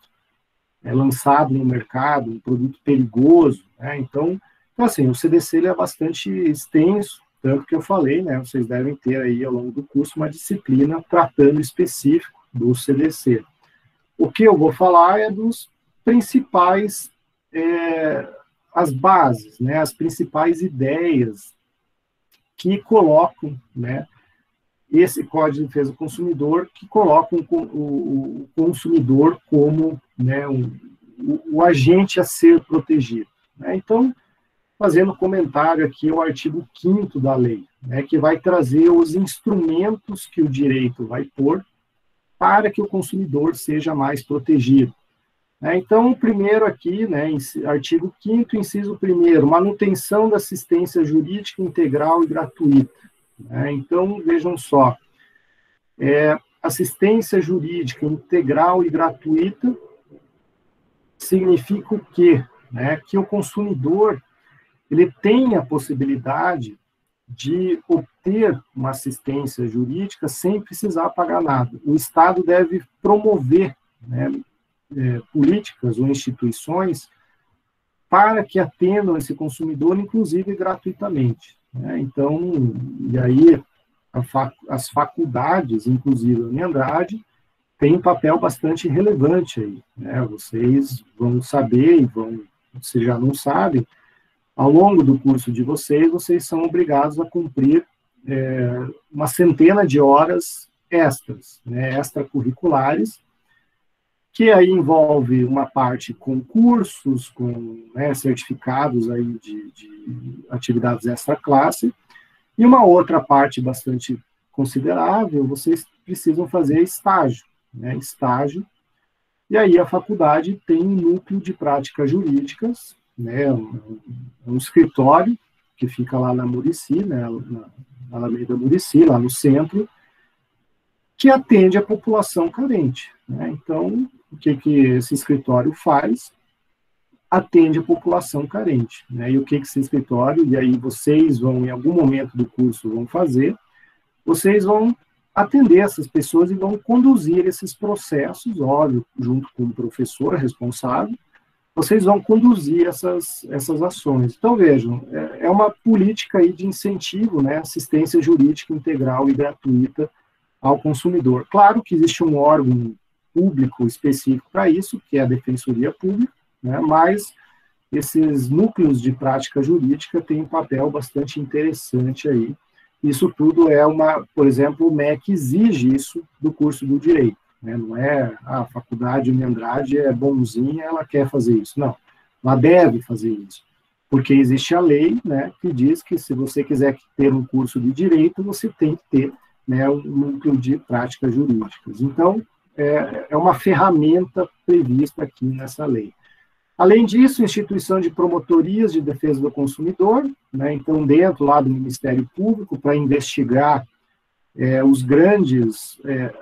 Speaker 1: é lançado no mercado, um produto perigoso, né, então assim, o CDC ele é bastante extenso, tanto que eu falei, né, vocês devem ter aí ao longo do curso uma disciplina tratando específico do CDC. O que eu vou falar é dos principais, as bases, né, as principais ideias que colocam, né, esse Código de Defesa do Consumidor, que colocam o consumidor como, né, o agente a ser protegido, né? Então, fazendo comentário aqui o artigo 5º da lei, né, que vai trazer os instrumentos que o direito vai pôr para que o consumidor seja mais protegido. Então, o primeiro aqui, né, artigo 5º, inciso 1º, manutenção da assistência jurídica integral e gratuita. Então, vejam só, assistência jurídica integral e gratuita significa o quê? Que o consumidor ele tem a possibilidade de obter uma assistência jurídica sem precisar pagar nada. O Estado deve promover, né, políticas ou instituições para que atendam esse consumidor, inclusive gratuitamente, né? Então, e aí as faculdades, inclusive a Uniandrade, têm um papel bastante relevante aí, né? Vocês vão saber, se já não sabem, ao longo do curso de vocês são obrigados a cumprir uma centena de horas extras, né, extracurriculares, que aí envolve uma parte com cursos, com, né, certificados aí de atividades extra-classe, e uma outra parte bastante considerável, vocês precisam fazer estágio, né, e aí a faculdade tem um núcleo de práticas jurídicas, né, um escritório que fica lá na Murici, né, na Alameda Murici, lá no centro, que atende a população carente, né? Então, o que esse escritório faz? Atende a população carente, né? E o que esse escritório, e aí vocês vão, em algum momento do curso, vão fazer, vocês vão atender essas pessoas e vão conduzir esses processos, óbvio, junto com o professor responsável, vocês vão conduzir essas ações. Então, vejam, é uma política aí de incentivo, né, assistência jurídica integral e gratuita ao consumidor. Claro que existe um órgão público específico para isso, que é a Defensoria Pública, né, mas esses núcleos de prática jurídica têm um papel bastante interessante aí. Isso tudo por exemplo, o MEC exige isso do curso do Direito, né, não é a faculdade Uniandrade é bonzinha, ela quer fazer isso, não, ela deve fazer isso, porque existe a lei, né, que diz que se você quiser ter um curso de Direito, você tem que ter, né, um núcleo de práticas jurídicas. Então, é uma ferramenta prevista aqui nessa lei. Além disso, instituição de promotorias de defesa do consumidor, né, então dentro lá do Ministério Público, para investigar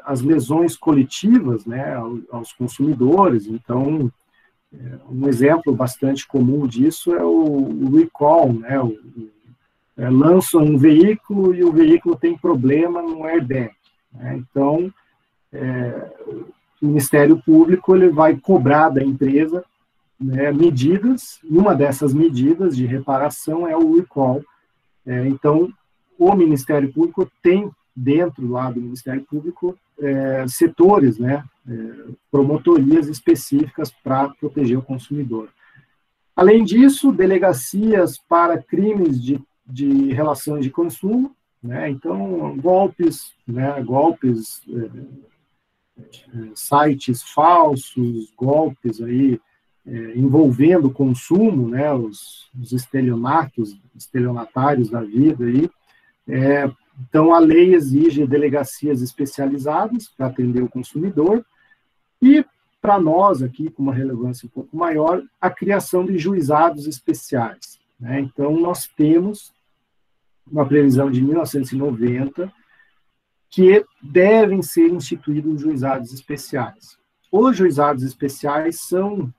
Speaker 1: as lesões coletivas, né, aos consumidores. Então, um exemplo bastante comum disso é o recall, né, lançam um veículo e o veículo tem problema no airbag, né? Então, o Ministério Público ele vai cobrar da empresa, né, medidas, e uma dessas medidas de reparação é o recall. Então, o Ministério Público tem, dentro lá do Ministério Público, setores, né, promotorias específicas para proteger o consumidor. Além disso, delegacias para crimes de relações de consumo, né, então, golpes, né, sites falsos, golpes aí, envolvendo consumo, né, os estelionatários da vida aí. Então, a lei exige delegacias especializadas para atender o consumidor e, para nós aqui, com uma relevância um pouco maior, a criação de juizados especiais, né? Então, nós temos uma previsão de 1990 que devem ser instituídos juizados especiais. Os juizados especiais são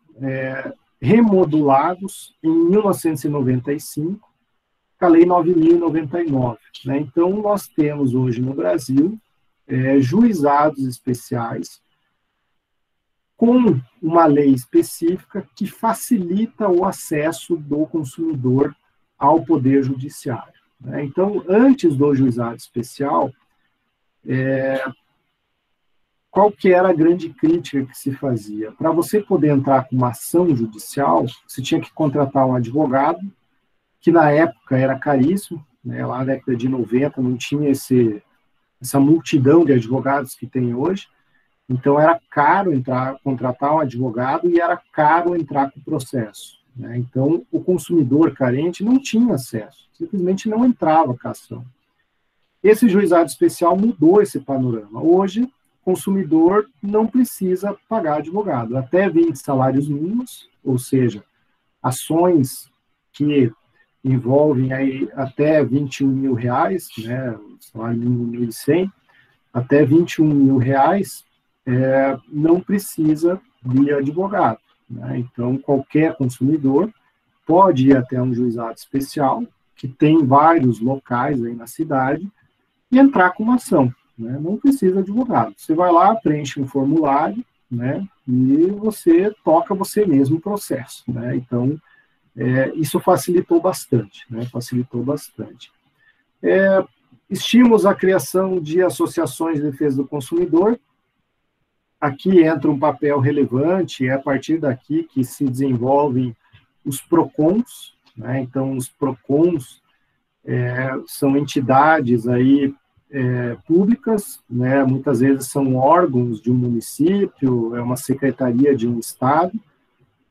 Speaker 1: remodulados em 1995, com a Lei 9.099. Né? Então, nós temos hoje no Brasil juizados especiais com uma lei específica que facilita o acesso do consumidor ao Poder Judiciário. Né? Então, antes do juizado especial, qual que era a grande crítica que se fazia? Para você poder entrar com uma ação judicial, você tinha que contratar um advogado, que na época era caríssimo, né? Lá na década de 90 não tinha essa multidão de advogados que tem hoje, então era caro contratar um advogado e era caro entrar com o processo, né? Então o consumidor carente não tinha acesso, simplesmente não entrava com a ação. Esse juizado especial mudou esse panorama. Hoje, o consumidor não precisa pagar advogado, até 20 salários mínimos, ou seja, ações que envolvem aí até R$21 mil, né, salário mínimo 1.100, até R$21 mil, não precisa de advogado, né? Então, qualquer consumidor pode ir até um juizado especial, que tem vários locais aí na cidade, e entrar com uma ação, né? Não precisa de advogado. Você vai lá, preenche um formulário, né, e você toca você mesmo o processo, né? Então, isso facilitou bastante, né? Facilitou bastante. Estimamos a criação de associações de defesa do consumidor. Aqui entra um papel relevante, é a partir daqui que se desenvolvem os PROCONs, né? Então, os PROCONs são entidades aí, públicas, né? Muitas vezes são órgãos de um município, uma secretaria de um estado,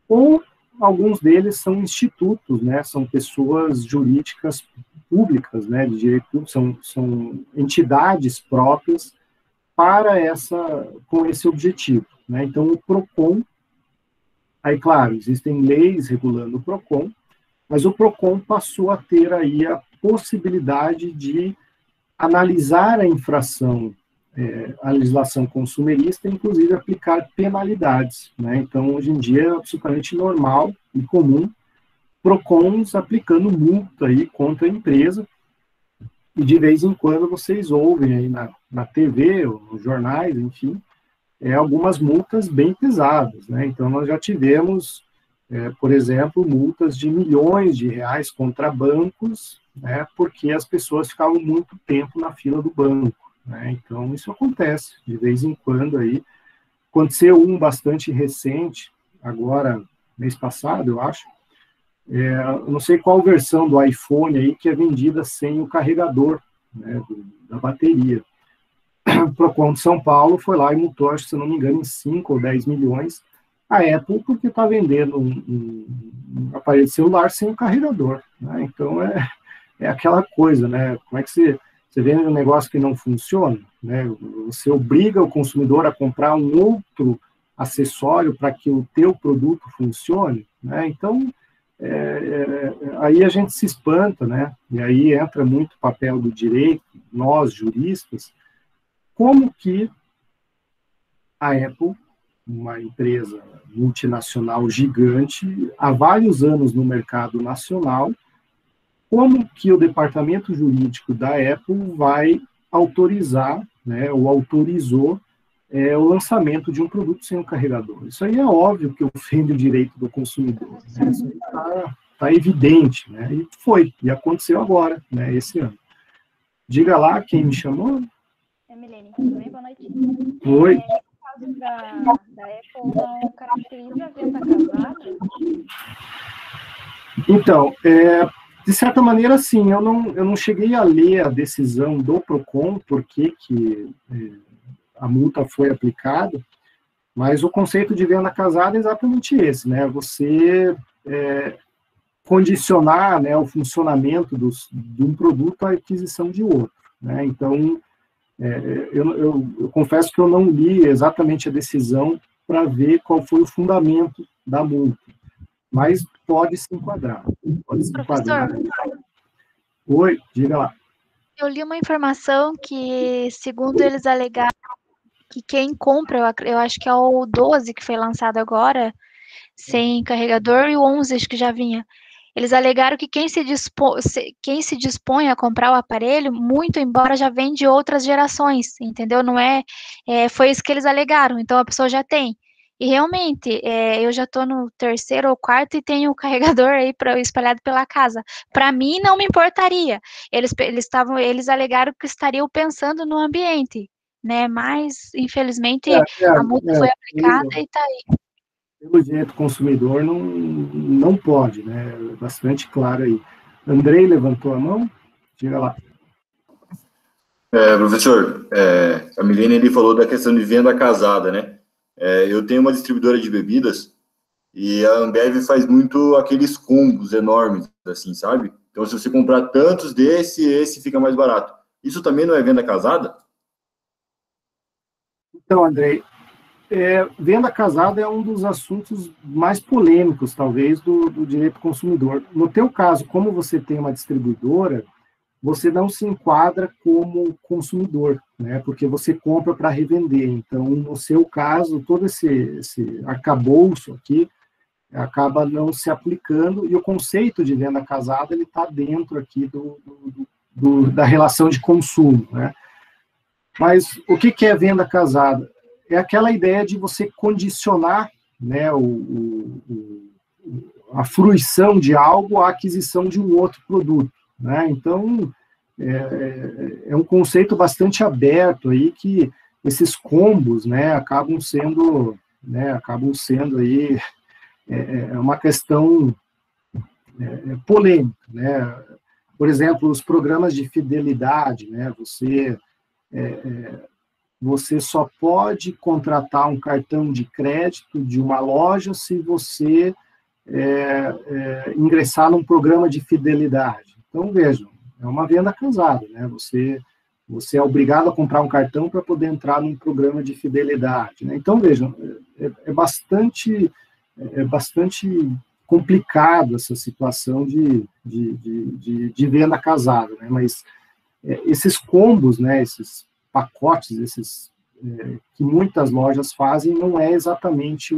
Speaker 1: ou alguns deles são institutos, né? São pessoas jurídicas públicas, né? De direito público, são entidades próprias com esse objetivo, né? Então, o PROCON, aí, claro, existem leis regulando o PROCON, mas o PROCON passou a ter aí a possibilidade de analisar a infração, a legislação consumerista, inclusive aplicar penalidades, né? Então, hoje em dia, é absolutamente normal e comum PROCONs aplicando multa aí contra a empresa, e de vez em quando vocês ouvem aí na TV, ou nos jornais, enfim, algumas multas bem pesadas, né? Então, nós já tivemos, por exemplo, multas de milhões de reais contra bancos, né, porque as pessoas ficavam muito tempo na fila do banco, né? Então, isso acontece de vez em quando aí. Aconteceu um bastante recente, agora, mês passado, eu acho. Eu não sei qual versão do iPhone aí que é vendida sem o carregador, né, da bateria. O PROCON de São Paulo foi lá e multou, acho que, se não me engano, em 5 ou 10 milhões a Apple, porque está vendendo um aparelho de celular sem o carregador, né? Então, é aquela coisa, né? Como é que você vende um negócio que não funciona, né? Você obriga o consumidor a comprar um outro acessório para que o teu produto funcione, né? Então, aí a gente se espanta, né? E aí entra muito o papel do direito, nós, juristas, como que a Apple, uma empresa multinacional gigante, há vários anos no mercado nacional, como que o departamento jurídico da Apple vai autorizar, né, ou autorizou o lançamento de um produto sem um carregador. Isso aí é óbvio que ofende o direito do consumidor. Né? Isso aí está evidente, né? E aconteceu agora, né, esse ano. Diga lá quem me chamou.
Speaker 3: É Milene, tudo bem? Boa noite.
Speaker 1: Oi.
Speaker 3: No caso da Apple, não caracteriza a venda casada?
Speaker 1: Então, de certa maneira, sim, eu não cheguei a ler a decisão do PROCON, por que a multa foi aplicada, mas o conceito de venda casada é exatamente esse, né? Você condicionar, né, o funcionamento de um produto à aquisição de outro, né? Então, eu confesso que eu não li exatamente a decisão para ver qual foi o fundamento da multa, mas pode se enquadrar.
Speaker 5: Professor,
Speaker 1: Oi, diga lá.
Speaker 5: eu li uma informação que, segundo eles alegaram, que quem compra, eu acho que é o 12 que foi lançado agora, sem carregador, e o 11 acho que já vinha. Eles alegaram que quem se dispõe a comprar o aparelho, muito embora já vem de outras gerações, entendeu? Não foi isso que eles alegaram, então a pessoa já tem. E realmente, eu já estou no terceiro ou quarto e tenho o carregador aí espalhado pela casa. Para mim, não me importaria. Eles alegaram que estariam pensando no ambiente, né? Mas, infelizmente, a multa foi aplicada e está aí.
Speaker 1: Pelo direito do consumidor, não pode, né? Bastante claro aí. Andrei levantou a mão? Diga lá.
Speaker 6: Professor, a Milene ele falou da questão de venda casada, né? Eu tenho uma distribuidora de bebidas e a Ambev faz muito aqueles combos enormes, assim, sabe? Então, se você comprar tantos esse fica mais barato. Isso também não é venda casada?
Speaker 1: Então, Andrei, venda casada é um dos assuntos mais polêmicos, talvez, do direito do consumidor. No teu caso, como você tem uma distribuidora, você não se enquadra como consumidor, né? Porque você compra para revender. Então, no seu caso, todo esse arcabouço aqui acaba não se aplicando, e o conceito de venda casada ele está dentro aqui da relação de consumo, né? Mas o que é venda casada? É aquela ideia de você condicionar, né, a fruição de algo à aquisição de um outro produto, né? Então, é um conceito bastante aberto aí, que esses combos, né, acabam sendo aí uma questão polêmica, né? Por exemplo, os programas de fidelidade, né? Você só pode contratar um cartão de crédito de uma loja se você ingressar num programa de fidelidade. Então, vejam, é uma venda casada, né? Você é obrigado a comprar um cartão para poder entrar num programa de fidelidade, né? Então, vejam, é bastante complicado essa situação de venda casada, né? Mas esses combos, né, esses pacotes, que muitas lojas fazem, não é exatamente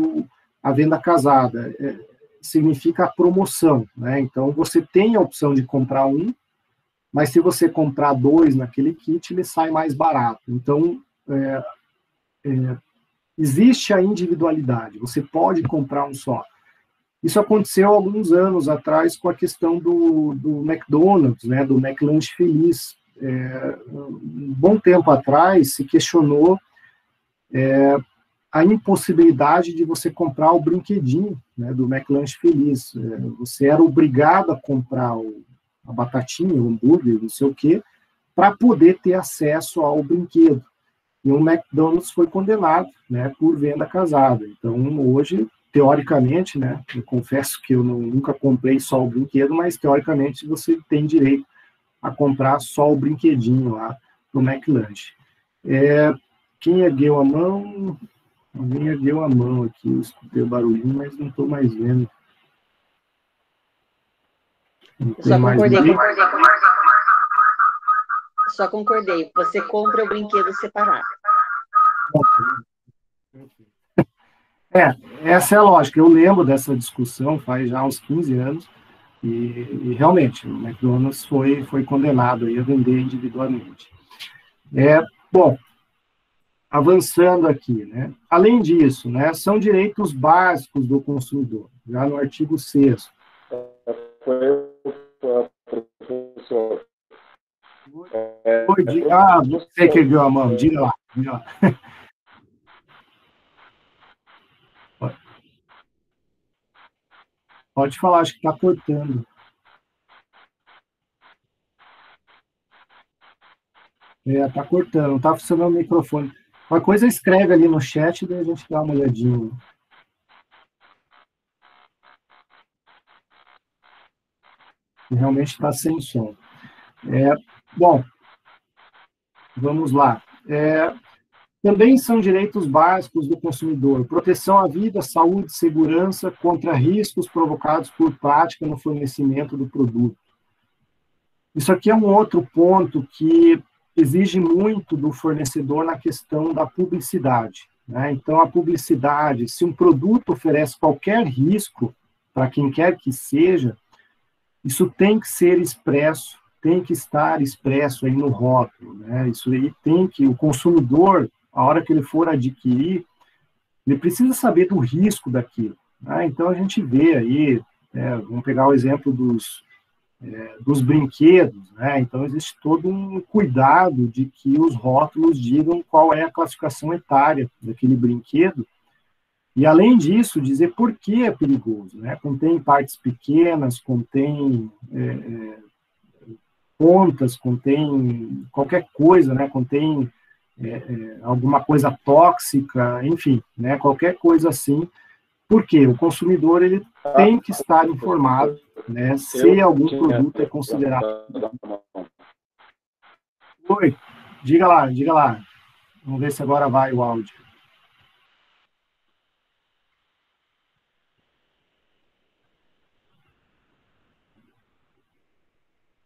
Speaker 1: a venda casada, significa a promoção, né? Então, você tem a opção de comprar um, mas se você comprar dois naquele kit, ele sai mais barato. Então, existe a individualidade, você pode comprar um só. Isso aconteceu alguns anos atrás com a questão do McDonald's, né, do McLanche Feliz. Um bom tempo atrás se questionou a impossibilidade de você comprar o brinquedinho, né, do McLanche Feliz. Você era obrigado a comprar a batatinha, o hambúrguer, não sei o quê, para poder ter acesso ao brinquedo. E o McDonald's foi condenado, né, por venda casada. Então, hoje, teoricamente, né, eu confesso que eu nunca comprei só o brinquedo, mas, teoricamente, você tem direito a comprar só o brinquedinho lá no McLanche. Quem ergueu a mão? Alguém ergueu a mão aqui, eu escutei o barulhinho, mas não estou mais vendo. Não
Speaker 7: Eu
Speaker 1: tem mais ninguém.
Speaker 7: Só concordei. Você compra o brinquedo separado.
Speaker 1: Essa é a lógica. Eu lembro dessa discussão faz já uns 15 anos, e realmente o McDonald's foi condenado aí a vender individualmente. Bom, avançando aqui, né? Além disso, né, são direitos básicos do consumidor, já no artigo 6º. Você que ergueu a mão, diga lá. Pode falar, acho que está cortando. Está cortando, não está funcionando o microfone. Uma coisa escreve ali no chat, daí a gente dá uma olhadinha. Realmente está sem som. Bom, vamos lá. Também são direitos básicos do consumidor: proteção à vida, saúde, segurança contra riscos provocados por prática no fornecimento do produto. Isso aqui é um outro ponto que exige muito do fornecedor na questão da publicidade, né? Então, a publicidade, se um produto oferece qualquer risco para quem quer que seja, isso tem que ser expresso, tem que estar expresso aí no rótulo, né? Isso aí tem que, o consumidor, a hora que ele for adquirir, ele precisa saber do risco daquilo, né? Então, a gente vê aí, vamos pegar o exemplo dos brinquedos, né? Então, existe todo um cuidado de que os rótulos digam qual é a classificação etária daquele brinquedo, e, além disso, dizer por que é perigoso, né? Contém partes pequenas, contém pontas, contém qualquer coisa, né? Contém alguma coisa tóxica, enfim, né? Qualquer coisa assim. Por quê? O consumidor ele tem que estar informado, né, se algum produto é considerado. Oi, diga lá. Vamos ver se agora vai o áudio.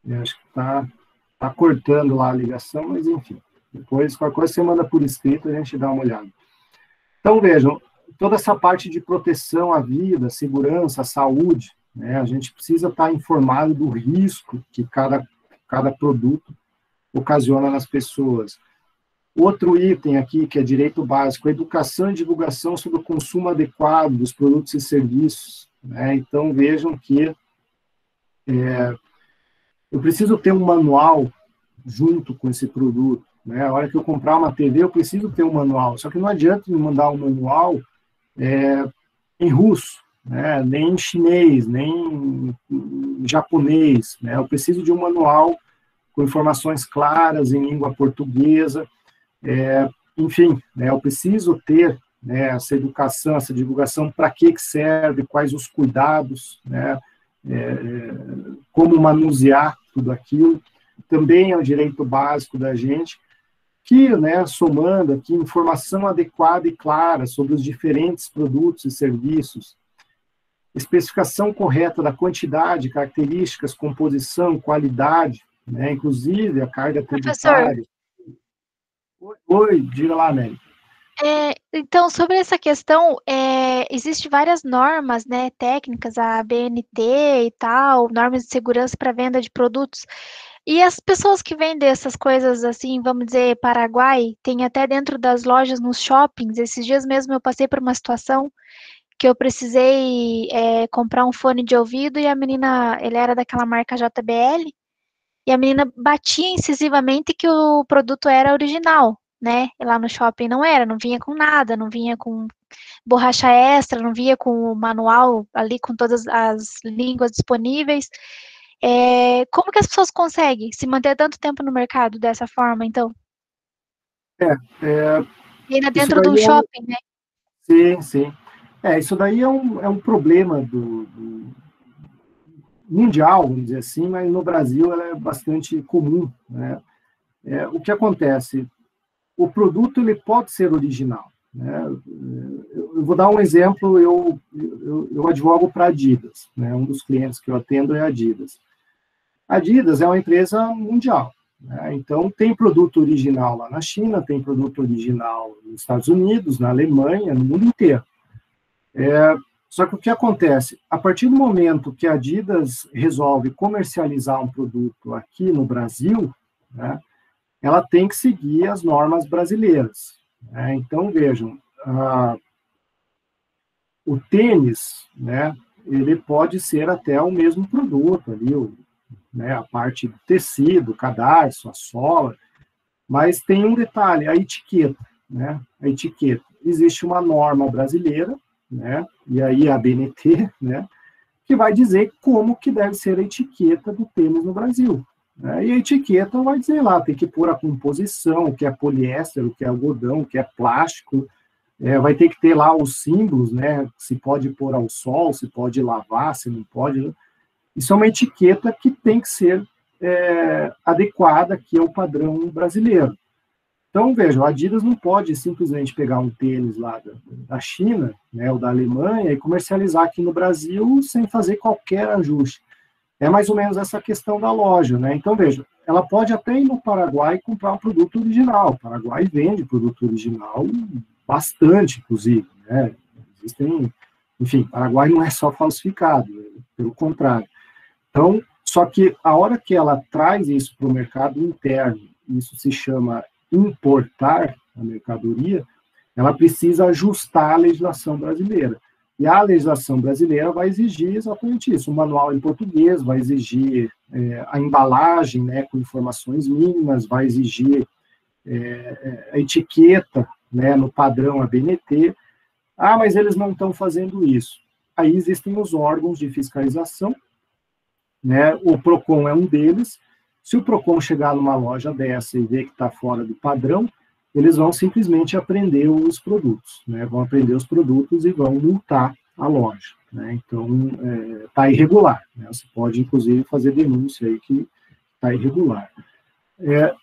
Speaker 1: Eu acho que tá cortando lá a ligação, mas enfim. Depois, qualquer coisa, você manda por escrito, a gente dá uma olhada. Então, vejam, toda essa parte de proteção à vida, segurança, saúde, né, a gente precisa estar informado do risco que cada produto ocasiona nas pessoas. Outro item aqui, que é direito básico, educação e divulgação sobre o consumo adequado dos produtos e serviços, né? Então, vejam que eu preciso ter um manual junto com esse produto, né? A hora que eu comprar uma TV, eu preciso ter um manual, só que não adianta me mandar um manual em russo, né? Nem em chinês, nem em japonês, né? Eu preciso de um manual com informações claras em língua portuguesa, enfim, né? Eu preciso ter, né, essa educação, essa divulgação, para que serve, quais os cuidados, né? Como manusear tudo aquilo. Também é um direito básico da gente, que, né, somando aqui, informação adequada e clara sobre os diferentes produtos e serviços, especificação correta da quantidade, características, composição, qualidade, né, inclusive a carga tributária. Oi, diga lá, Mary.
Speaker 5: Então, sobre essa questão, existem várias normas, né, técnicas, a BNT e tal, normas de segurança para venda de produtos. E as pessoas que vendem essas coisas assim, vamos dizer, Paraguai, tem até dentro das lojas, nos shoppings. Esses dias mesmo eu passei por uma situação que eu precisei comprar um fone de ouvido e a menina, ele era daquela marca JBL, e a menina batia incisivamente que o produto era original, né? E lá no shopping não era, não vinha com nada, não vinha com borracha extra, não vinha com o manual ali com todas as línguas disponíveis. Como que as pessoas conseguem se manter tanto tempo no mercado dessa forma, então? E ainda dentro de um shopping, né?
Speaker 1: Sim. Isso daí é um problema mundial, vamos dizer assim, mas no Brasil ela é bastante comum, né? O que acontece? O produto ele pode ser original, né? Eu vou dar um exemplo, eu advogo para Adidas, né? Um dos clientes que eu atendo é Adidas. A Adidas é uma empresa mundial, né? Então, tem produto original lá na China, tem produto original nos Estados Unidos, na Alemanha, no mundo inteiro. Só que o que acontece? A partir do momento que a Adidas resolve comercializar um produto aqui no Brasil, né, ela tem que seguir as normas brasileiras, né? Então, vejam, o tênis, né, ele pode ser até o mesmo produto ali, né, a parte do tecido, o cadarço, a sola, mas tem um detalhe, a etiqueta, né? A etiqueta. Existe uma norma brasileira, né, e aí a ABNT, né, que vai dizer como que deve ser a etiqueta do tênis no Brasil, né? E a etiqueta vai dizer lá, tem que pôr a composição, o que é poliéster, o que é algodão, o que é plástico, vai ter que ter lá os símbolos, né, se pode pôr ao sol, se pode lavar, se não pode. Isso é uma etiqueta que tem que ser adequada aqui ao padrão brasileiro. Então, vejam, a Adidas não pode simplesmente pegar um tênis lá da China, né, ou da Alemanha, e comercializar aqui no Brasil sem fazer qualquer ajuste. É mais ou menos essa questão da loja, né? Então, vejam, ela pode até ir no Paraguai e comprar um produto original. O Paraguai vende produto original bastante, inclusive, né? Existem, enfim, o Paraguai não é só falsificado, pelo contrário. Então, só que a hora que ela traz isso para o mercado interno, isso se chama importar a mercadoria, ela precisa ajustar a legislação brasileira. E a legislação brasileira vai exigir exatamente isso, um manual em português, vai exigir a embalagem, né, com informações mínimas, vai exigir a etiqueta, né, no padrão ABNT. Ah, mas eles não estão fazendo isso. Aí existem os órgãos de fiscalização, né, o PROCON é um deles. Se o PROCON chegar numa loja dessa e ver que está fora do padrão, eles vão simplesmente apreender os produtos, né? Vão apreender os produtos e vão multar a loja, né? Então, está irregular, né? Você pode, inclusive, fazer denúncia aí que está irregular.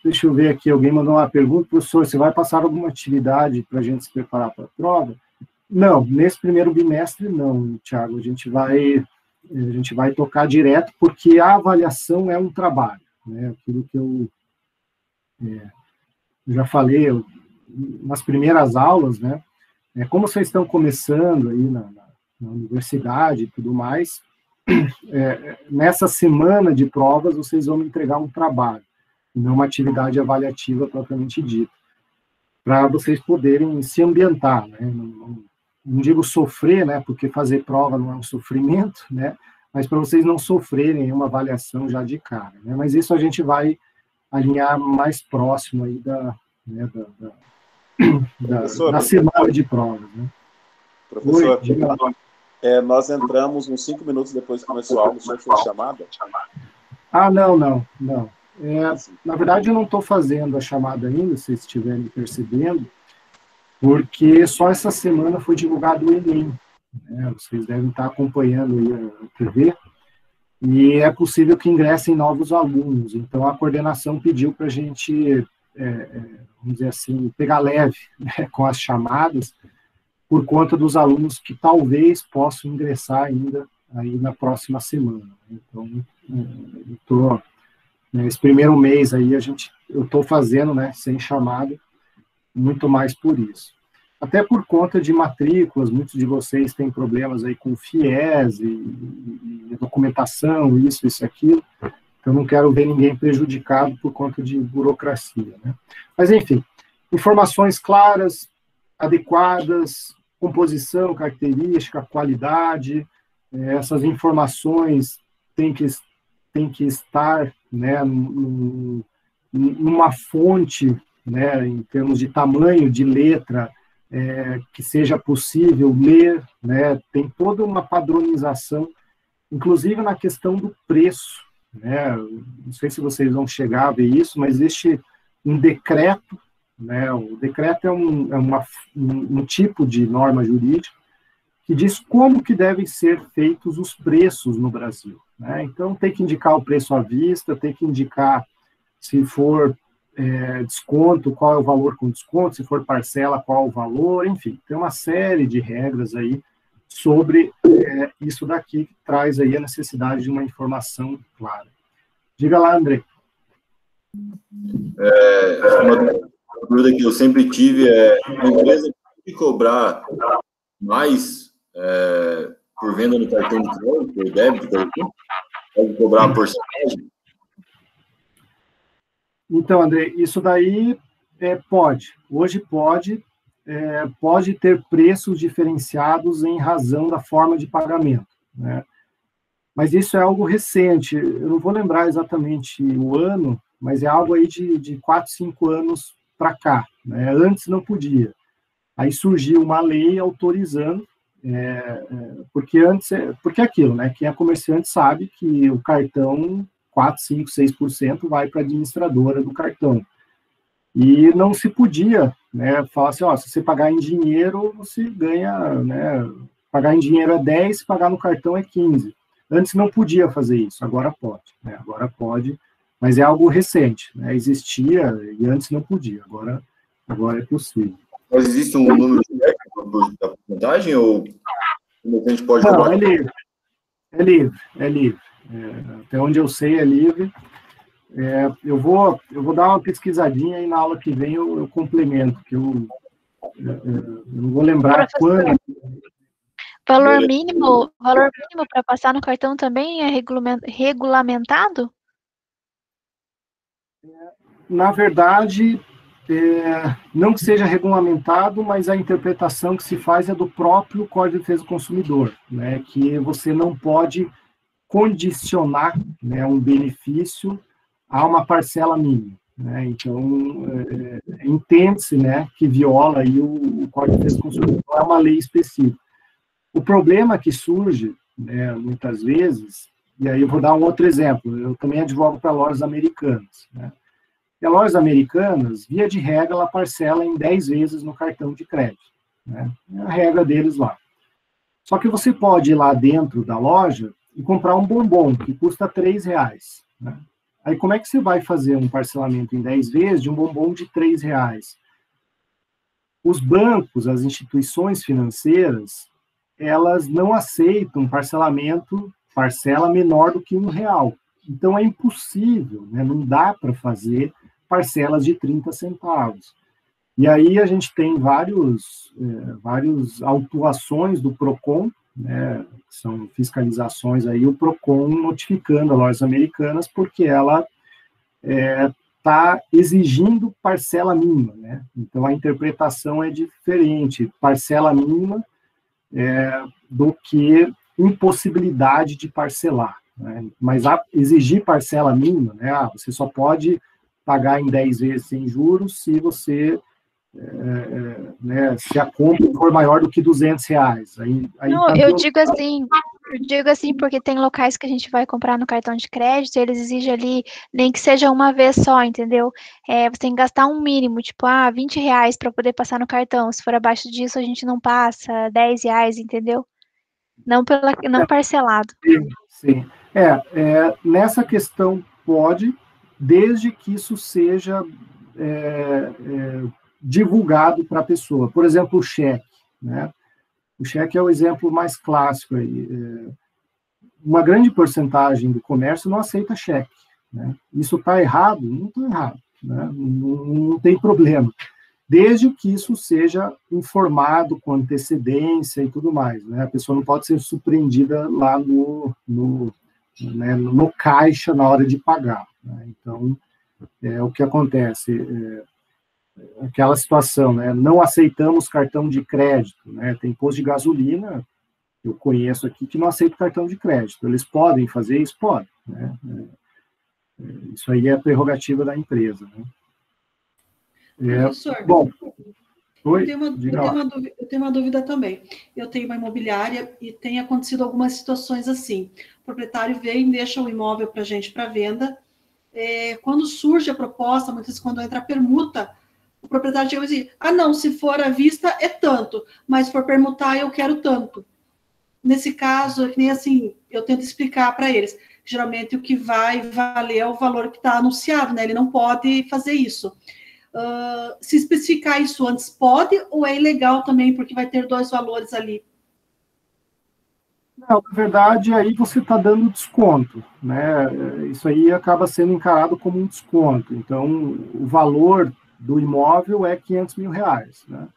Speaker 1: Deixa eu ver aqui, alguém mandou uma pergunta, professor, você vai passar alguma atividade para a gente se preparar para a prova? Não, nesse primeiro bimestre não, Thiago, a gente vai tocar direto, porque a avaliação é um trabalho, né? Aquilo que eu já falei nas primeiras aulas, né? Como vocês estão começando aí na universidade e tudo mais, nessa semana de provas vocês vão me entregar um trabalho, não uma atividade avaliativa propriamente dita, para vocês poderem se ambientar, né? Não digo sofrer, né? Porque fazer prova não é um sofrimento, né? Mas para vocês não sofrerem uma avaliação já de cara, né? Mas isso a gente vai alinhar mais próximo aí da semana de provas, né?
Speaker 8: Professor, nós entramos uns 5 minutos depois que começou a aula, o senhor fez chamada?
Speaker 1: Ah, não. Na verdade, eu não estou fazendo a chamada ainda, se vocês estiverem percebendo, porque só essa semana foi divulgado o Enem, né? Vocês devem estar acompanhando aí a TV, e é possível que ingressem novos alunos. Então, a coordenação pediu para a gente, vamos dizer assim, pegar leve, né, com as chamadas, por conta dos alunos que talvez possam ingressar ainda aí na próxima semana. Então, esse primeiro mês aí, eu estou fazendo, né, sem chamada, muito mais por isso. Até por conta de matrículas, muitos de vocês têm problemas aí com FIES e documentação, isso, aquilo. Então, não quero ver ninguém prejudicado por conta de burocracia, né? Mas, enfim, informações claras, adequadas, composição, característica, qualidade, essas informações têm que estar, né, numa fonte, né, em termos de tamanho de letra, que seja possível ler, né? Tem toda uma padronização, inclusive na questão do preço, né? Não sei se vocês vão chegar a ver isso, mas existe um decreto, né? O decreto é um tipo de norma jurídica que diz como que devem ser feitos os preços no Brasil, né? Então, tem que indicar o preço à vista, tem que indicar, se for desconto, qual é o valor com desconto, se for parcela, qual é o valor, enfim, tem uma série de regras aí sobre isso daqui, que traz aí a necessidade de uma informação clara. Diga lá, André.
Speaker 6: Uma dúvida que eu sempre tive a empresa pode cobrar mais por venda no cartão de crédito, ou débito, pode cobrar uma porcentagem?
Speaker 1: Então, André, isso daí pode. Hoje pode ter preços diferenciados em razão da forma de pagamento, né? Mas isso é algo recente. Eu não vou lembrar exatamente o ano, mas é algo aí de 4, 5 anos para cá, né? Antes não podia. Aí surgiu uma lei autorizando, porque é aquilo, né? Quem é comerciante sabe que o cartão 4, 5, 6% vai para a administradora do cartão. E não se podia, né, falar assim, se você pagar em dinheiro, você ganha, né, pagar em dinheiro é 10, se pagar no cartão é 15. Antes não podia fazer isso, agora pode, né, agora pode, mas é algo recente, né, existia e antes não podia, agora é possível.
Speaker 6: Mas existe um número de da porcentagem ou a gente pode...
Speaker 1: Não, é livre. Até onde eu sei é livre. Eu vou dar uma pesquisadinha e na aula que vem eu complemento, que eu não vou lembrar quando.
Speaker 5: Valor mínimo para passar no cartão também é regulamentado?
Speaker 1: Na verdade, não que seja regulamentado, mas a interpretação que se faz é do próprio Código de Defesa do Consumidor, né, que você não pode condicionar, né, um benefício a uma parcela mínima, né? Então, entende-se, né, que viola aí o Código de Defesa do Consumidor, é uma lei específica. O problema que surge, né, muitas vezes, e aí eu vou dar um outro exemplo, eu também advogo para lojas americanas, né? E as lojas americanas, via de regra, ela parcela em 10 vezes no cartão de crédito, né? É a regra deles lá. Só que você pode ir lá dentro da loja e comprar um bombom que custa R$3, né? Aí como é que você vai fazer um parcelamento em 10 vezes de um bombom de R$3? Os bancos, as instituições financeiras, elas não aceitam parcela menor do que R$1. Então é impossível, né? Não dá para fazer parcelas de 30 centavos. E aí a gente tem várias autuações do PROCON, né, são fiscalizações aí, o PROCON notificando as lojas americanas porque ela está exigindo parcela mínima, né? Então a interpretação é diferente, parcela mínima do que impossibilidade de parcelar, né? Mas exigir parcela mínima, né? Você só pode pagar em 10 vezes sem juros se você né, se a compra for maior do que R$200.
Speaker 5: Não, eu digo assim porque tem locais que a gente vai comprar no cartão de crédito, eles exigem ali, nem que seja uma vez só, entendeu? Você tem que gastar um mínimo, tipo, R$20 para poder passar no cartão. Se for abaixo disso, a gente não passa, R$10, entendeu? Não parcelado.
Speaker 1: Sim. Nessa questão pode, desde que isso seja divulgado para a pessoa. Por exemplo, o cheque, né? O cheque é o exemplo mais clássico aí. Uma grande porcentagem do comércio não aceita cheque, né? Isso está errado? Não está errado, né? Não tem problema, desde que isso seja informado com antecedência e tudo mais, né? A pessoa não pode ser surpreendida lá no caixa na hora de pagar, né? Então, o que acontece aquela situação, né? Não aceitamos cartão de crédito, né? Tem posto de gasolina, eu conheço aqui, que não aceita cartão de crédito. Eles podem fazer isso? Podem, né? Isso aí é prerrogativa da empresa, né?
Speaker 9: Professor,
Speaker 1: bom,
Speaker 9: eu tenho uma dúvida também. Eu tenho uma imobiliária e tem acontecido algumas situações assim. O proprietário vem e deixa o imóvel para a gente para venda. Quando surge a proposta, muitas vezes quando entra a permuta, o proprietário chega e diz, não, se for à vista é tanto, mas se for permutar eu quero tanto. Nesse caso, é que nem assim, eu tento explicar para eles, geralmente o que vai valer é o valor que está anunciado, né? Ele não pode fazer isso. Se especificar isso antes, pode ou é ilegal também, porque vai ter 2 valores ali?
Speaker 1: Não, na verdade, aí você está dando desconto, né? Isso aí acaba sendo encarado como um desconto. Então, o valor do imóvel é R$ 500.000, né?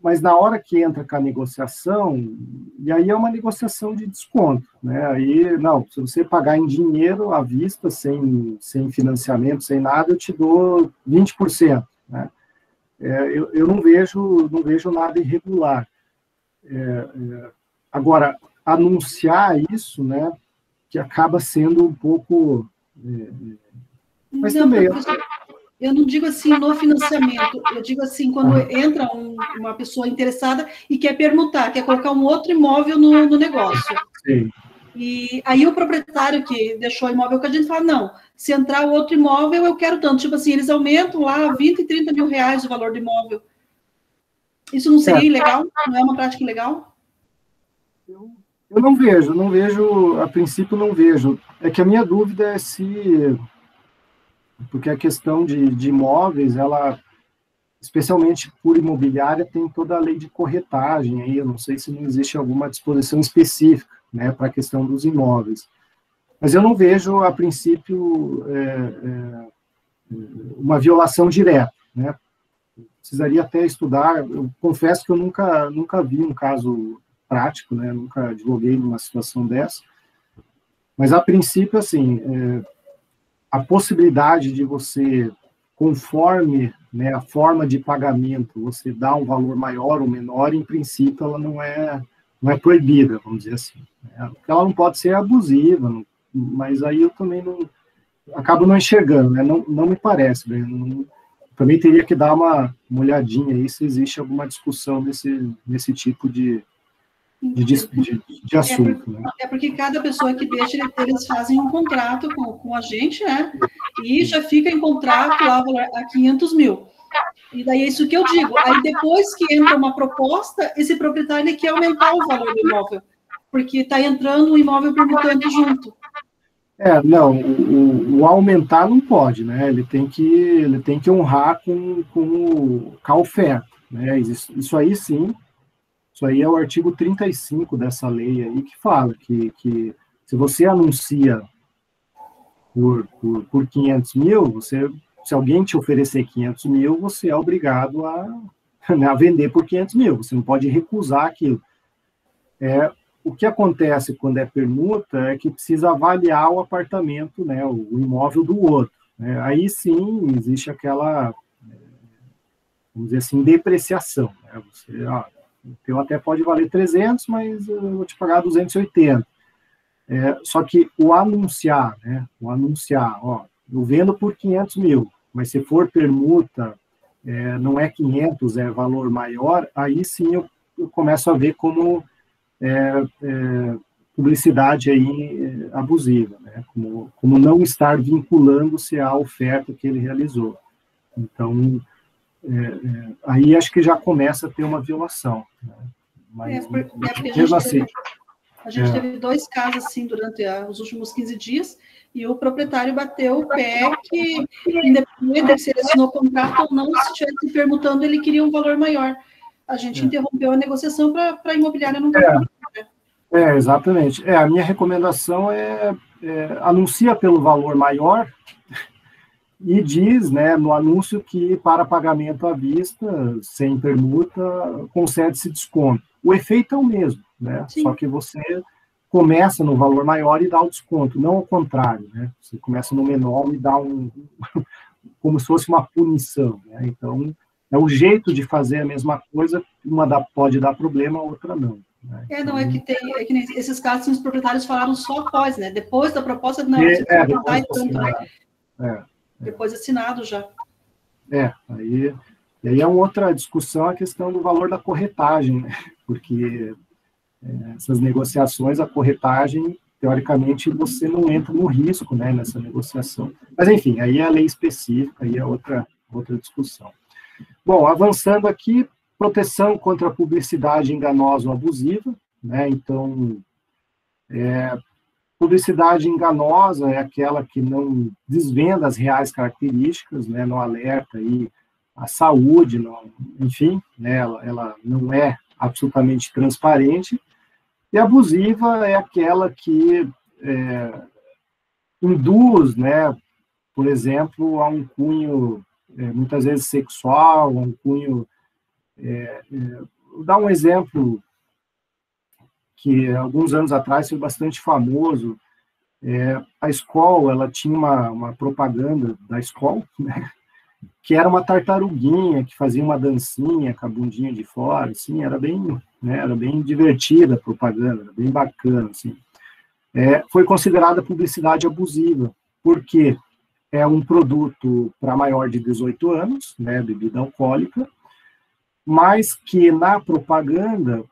Speaker 1: Mas na hora que entra com a negociação, e aí é uma negociação de desconto, né? Aí, não, se você pagar em dinheiro à vista, sem financiamento, sem nada, eu te dou 20%, né? Eu não vejo nada irregular. Agora, anunciar isso, né, que acaba sendo um pouco... mas
Speaker 9: Não,
Speaker 1: também...
Speaker 9: Eu não digo assim no financiamento, eu digo assim, quando entra uma pessoa interessada e quer permutar, quer colocar um outro imóvel no negócio.
Speaker 1: Sim.
Speaker 9: E aí o proprietário que deixou o imóvel com a gente fala, não, se entrar o outro imóvel, eu quero tanto. Tipo assim, eles aumentam lá 20, 30 mil reais o valor do imóvel. Isso não seria ilegal? Não é uma prática ilegal?
Speaker 1: Eu não vejo, a princípio não vejo. É que a minha dúvida é se... Porque a questão de imóveis, ela, especialmente por imobiliária, tem toda a lei de corretagem aí, eu não sei se não existe alguma disposição específica, né, para a questão dos imóveis. Mas eu não vejo, a princípio, uma violação direta, né? Precisaria até estudar, eu confesso que eu nunca vi um caso prático, né, nunca advoguei numa situação dessa, mas a princípio, assim, a possibilidade de você, conforme, né, a forma de pagamento, você dar um valor maior ou menor, em princípio, ela não é proibida, vamos dizer assim. Porque ela não pode ser abusiva, mas aí eu também acabo não enxergando, né, não me parece, né, também teria que dar uma olhadinha aí se existe alguma discussão nesse tipo de assunto. Né?
Speaker 9: Porque cada pessoa que deixa, eles fazem um contrato com a gente, né? E já fica em contrato lá a 500 mil. E daí é isso que eu digo. Aí depois que entra uma proposta, esse proprietário ele quer aumentar o valor do imóvel, porque está entrando um imóvel permutante junto.
Speaker 1: Não, o aumentar não pode, né? Ele tem que honrar com a oferta, né? Isso aí sim. Isso aí é o artigo 35 dessa lei aí que fala que se você anuncia por 500 mil, se alguém te oferecer 500 mil, você é obrigado a vender por 500 mil, você não pode recusar aquilo. O que acontece quando é permuta é que precisa avaliar o apartamento, né, o imóvel do outro. Né? Aí sim existe aquela, vamos dizer assim, depreciação. Né? O teu até pode valer 300, mas eu vou te pagar 280. Só que o anunciar, né? Ó, eu vendo por 500 mil, mas se for permuta, não é 500, é valor maior, aí sim eu começo a ver como publicidade aí abusiva, né? Como não estar vinculando-se à oferta que ele realizou. Então, aí acho que já começa a ter uma violação. Né? Mas, mesmo assim...
Speaker 9: A gente teve 2 casos assim durante os últimos 15 dias, e o proprietário bateu o pé que, independente se ele assinou contrato ou não, se estivesse permutando, ele queria um valor maior. A gente interrompeu a negociação para a imobiliária não dar problema.
Speaker 1: Exatamente. A minha recomendação é anuncia pelo valor maior, e diz, né, no anúncio que para pagamento à vista, sem permuta, concede-se desconto. O efeito é o mesmo, né? Só que você começa no valor maior e dá o desconto, não ao contrário, né? Você começa no menor e dá como se fosse uma punição, né? Então, é o jeito de fazer a mesma coisa, pode dar problema, a outra não. Né?
Speaker 9: É que esses casos os proprietários falaram só após, né? Depois da proposta, não, você pode botar e tanto, né? Depois assinado já.
Speaker 1: Aí é uma outra discussão, a questão do valor da corretagem, né? Porque essas negociações, a corretagem, teoricamente, você não entra no risco, né, nessa negociação. Mas, enfim, aí é a lei específica, aí é outra discussão. Bom, avançando aqui, proteção contra a publicidade enganosa ou abusiva, né? Então, publicidade enganosa é aquela que não desvenda as reais características, né, não alerta aí a saúde, enfim, né, ela não é absolutamente transparente, E abusiva é aquela que induz, né, por exemplo, a um cunho muitas vezes sexual, a um cunho... Vou dar um exemplo que alguns anos atrás foi bastante famoso. A Skol, ela tinha uma propaganda da Skol, né, que era uma tartaruguinha que fazia uma dancinha com a bundinha de fora, assim, era bem divertida a propaganda, era bem bacana, assim. Foi considerada publicidade abusiva, porque é um produto para maior de 18 anos, né, bebida alcoólica, mas que na propaganda,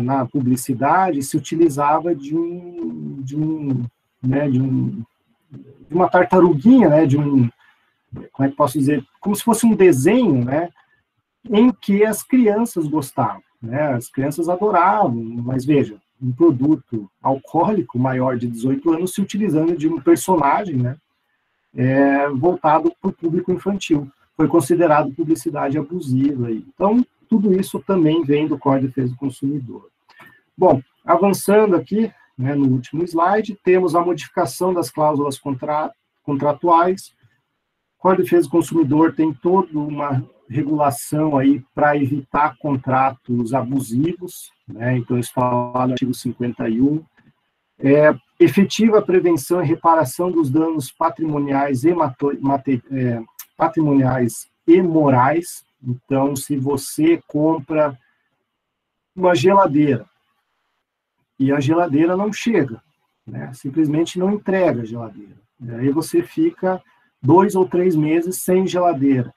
Speaker 1: na publicidade, se utilizava de uma tartaruguinha, né, como é que posso dizer, como se fosse um desenho, né, em que as crianças gostavam, né, as crianças adoravam, mas veja, um produto alcoólico maior de 18 anos se utilizando de um personagem, né, voltado para o público infantil. Foi considerado publicidade abusiva. Então, tudo isso também vem do Código de Defesa do Consumidor. Bom, avançando aqui, né, no último slide, temos a modificação das cláusulas contratuais. O Código de Defesa do Consumidor tem toda uma regulação aí para evitar contratos abusivos, né, então isso está lá no artigo 51. Efetiva prevenção e reparação dos danos patrimoniais e morais. Então, se você compra uma geladeira e a geladeira não chega, né, simplesmente não entrega a geladeira, e aí você fica 2 ou 3 meses sem geladeira,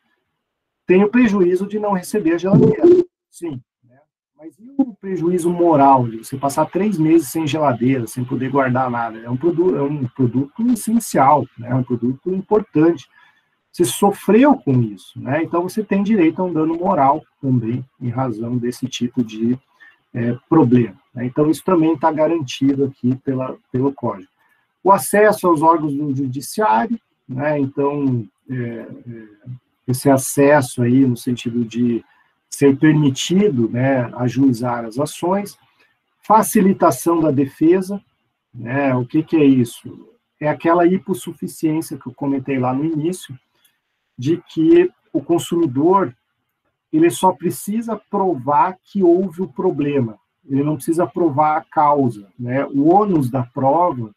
Speaker 1: tem o prejuízo de não receber a geladeira, sim, né? Mas e o prejuízo moral de você passar 3 meses sem geladeira, sem poder guardar nada? É um produto essencial, né? É um produto importante. Você sofreu com isso, né? Então você tem direito a um dano moral também, em razão desse tipo de problema, né? Então isso também está garantido aqui pelo Código. O acesso aos órgãos do judiciário, né? Então esse acesso aí no sentido de ser permitido, né, ajuizar as ações, facilitação da defesa, né? O que é isso? É aquela hipossuficiência que eu comentei lá no início, de que o consumidor, ele só precisa provar que houve o problema, ele não precisa provar a causa, né? O ônus da prova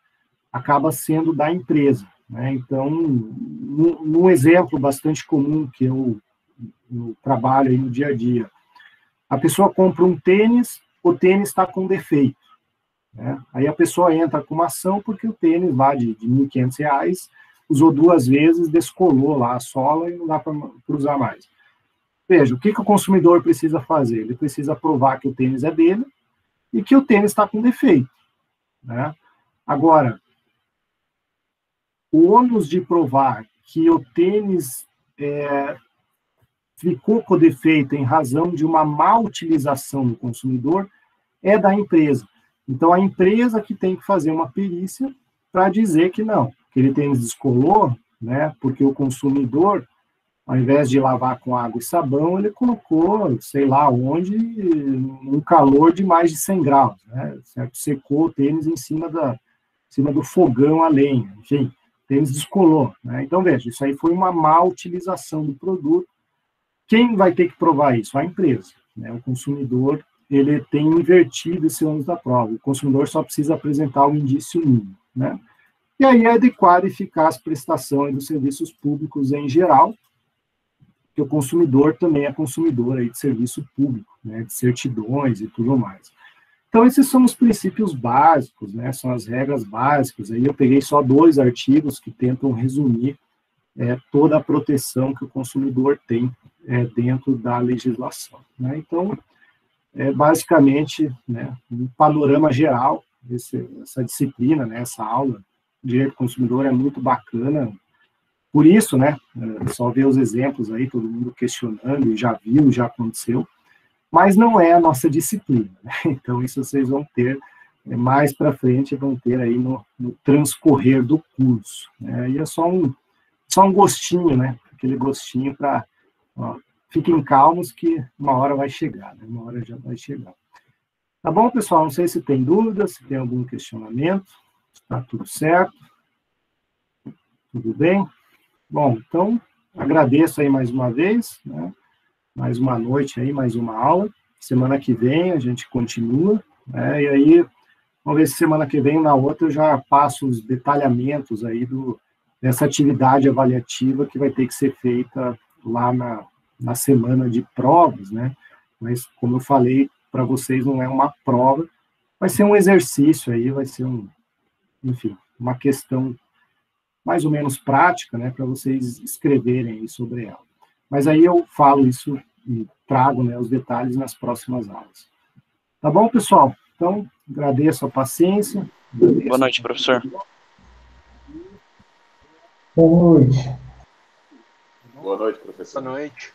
Speaker 1: acaba sendo da empresa, né? Então, num exemplo bastante comum que eu trabalho aí no dia a dia, a pessoa compra um tênis, o tênis está com defeito, né? Aí a pessoa entra com uma ação porque o tênis lá de R$ 1.500, usou 2 vezes, descolou lá a sola e não dá para usar mais. Veja, o que o consumidor precisa fazer? Ele precisa provar que o tênis é dele e que o tênis está com defeito, né? Agora, o ônus de provar que o tênis ficou com defeito em razão de uma má utilização do consumidor é da empresa. Então, a empresa que tem que fazer uma perícia para dizer que não, aquele tênis descolou, né, porque o consumidor, ao invés de lavar com água e sabão, ele colocou, sei lá onde, um calor de mais de 100 graus, né, certo? Secou o tênis em cima do fogão a lenha, enfim, o tênis descolou, né? Então, veja, isso aí foi uma má utilização do produto. Quem vai ter que provar isso? A empresa, né? O consumidor, ele tem invertido esse ônus da prova, o consumidor só precisa apresentar o indício mínimo, né? E aí é adequada e eficaz prestação dos serviços públicos em geral, que o consumidor também é consumidor aí de serviço público, né, de certidões e tudo mais. Então, esses são os princípios básicos, né, são as regras básicas. Aí eu peguei só 2 artigos que tentam resumir toda a proteção que o consumidor tem dentro da legislação, né? Então, basicamente, né, um panorama geral, essa disciplina, né, essa aula, direito do consumidor é muito bacana. Por isso, né, só ver os exemplos aí, todo mundo questionando, e já viu, já aconteceu, mas não é a nossa disciplina, né? Então isso vocês vão ter mais para frente, vão ter aí no transcorrer do curso, né? E é só um gostinho, né, aquele gostinho para, fiquem calmos que uma hora vai chegar, né? Uma hora já vai chegar. Tá bom, pessoal? Não sei se tem dúvidas, se tem algum questionamento. Está tudo certo? Tudo bem? Bom, então, agradeço aí mais uma vez, né? Mais uma noite aí, mais uma aula. Semana que vem a gente continua, né? E aí, vamos ver se semana que vem, na outra, eu já passo os detalhamentos aí dessa atividade avaliativa que vai ter que ser feita lá na semana de provas, né? Mas, como eu falei para vocês, não é uma prova, vai ser um exercício aí, vai ser enfim, uma questão mais ou menos prática, né, para vocês escreverem aí sobre ela. Mas aí eu falo isso e trago, né, os detalhes nas próximas aulas. Tá bom, pessoal? Então, agradeço a paciência.
Speaker 10: Boa noite, professor.
Speaker 11: Boa noite.
Speaker 8: Boa noite, professor.
Speaker 2: Boa noite.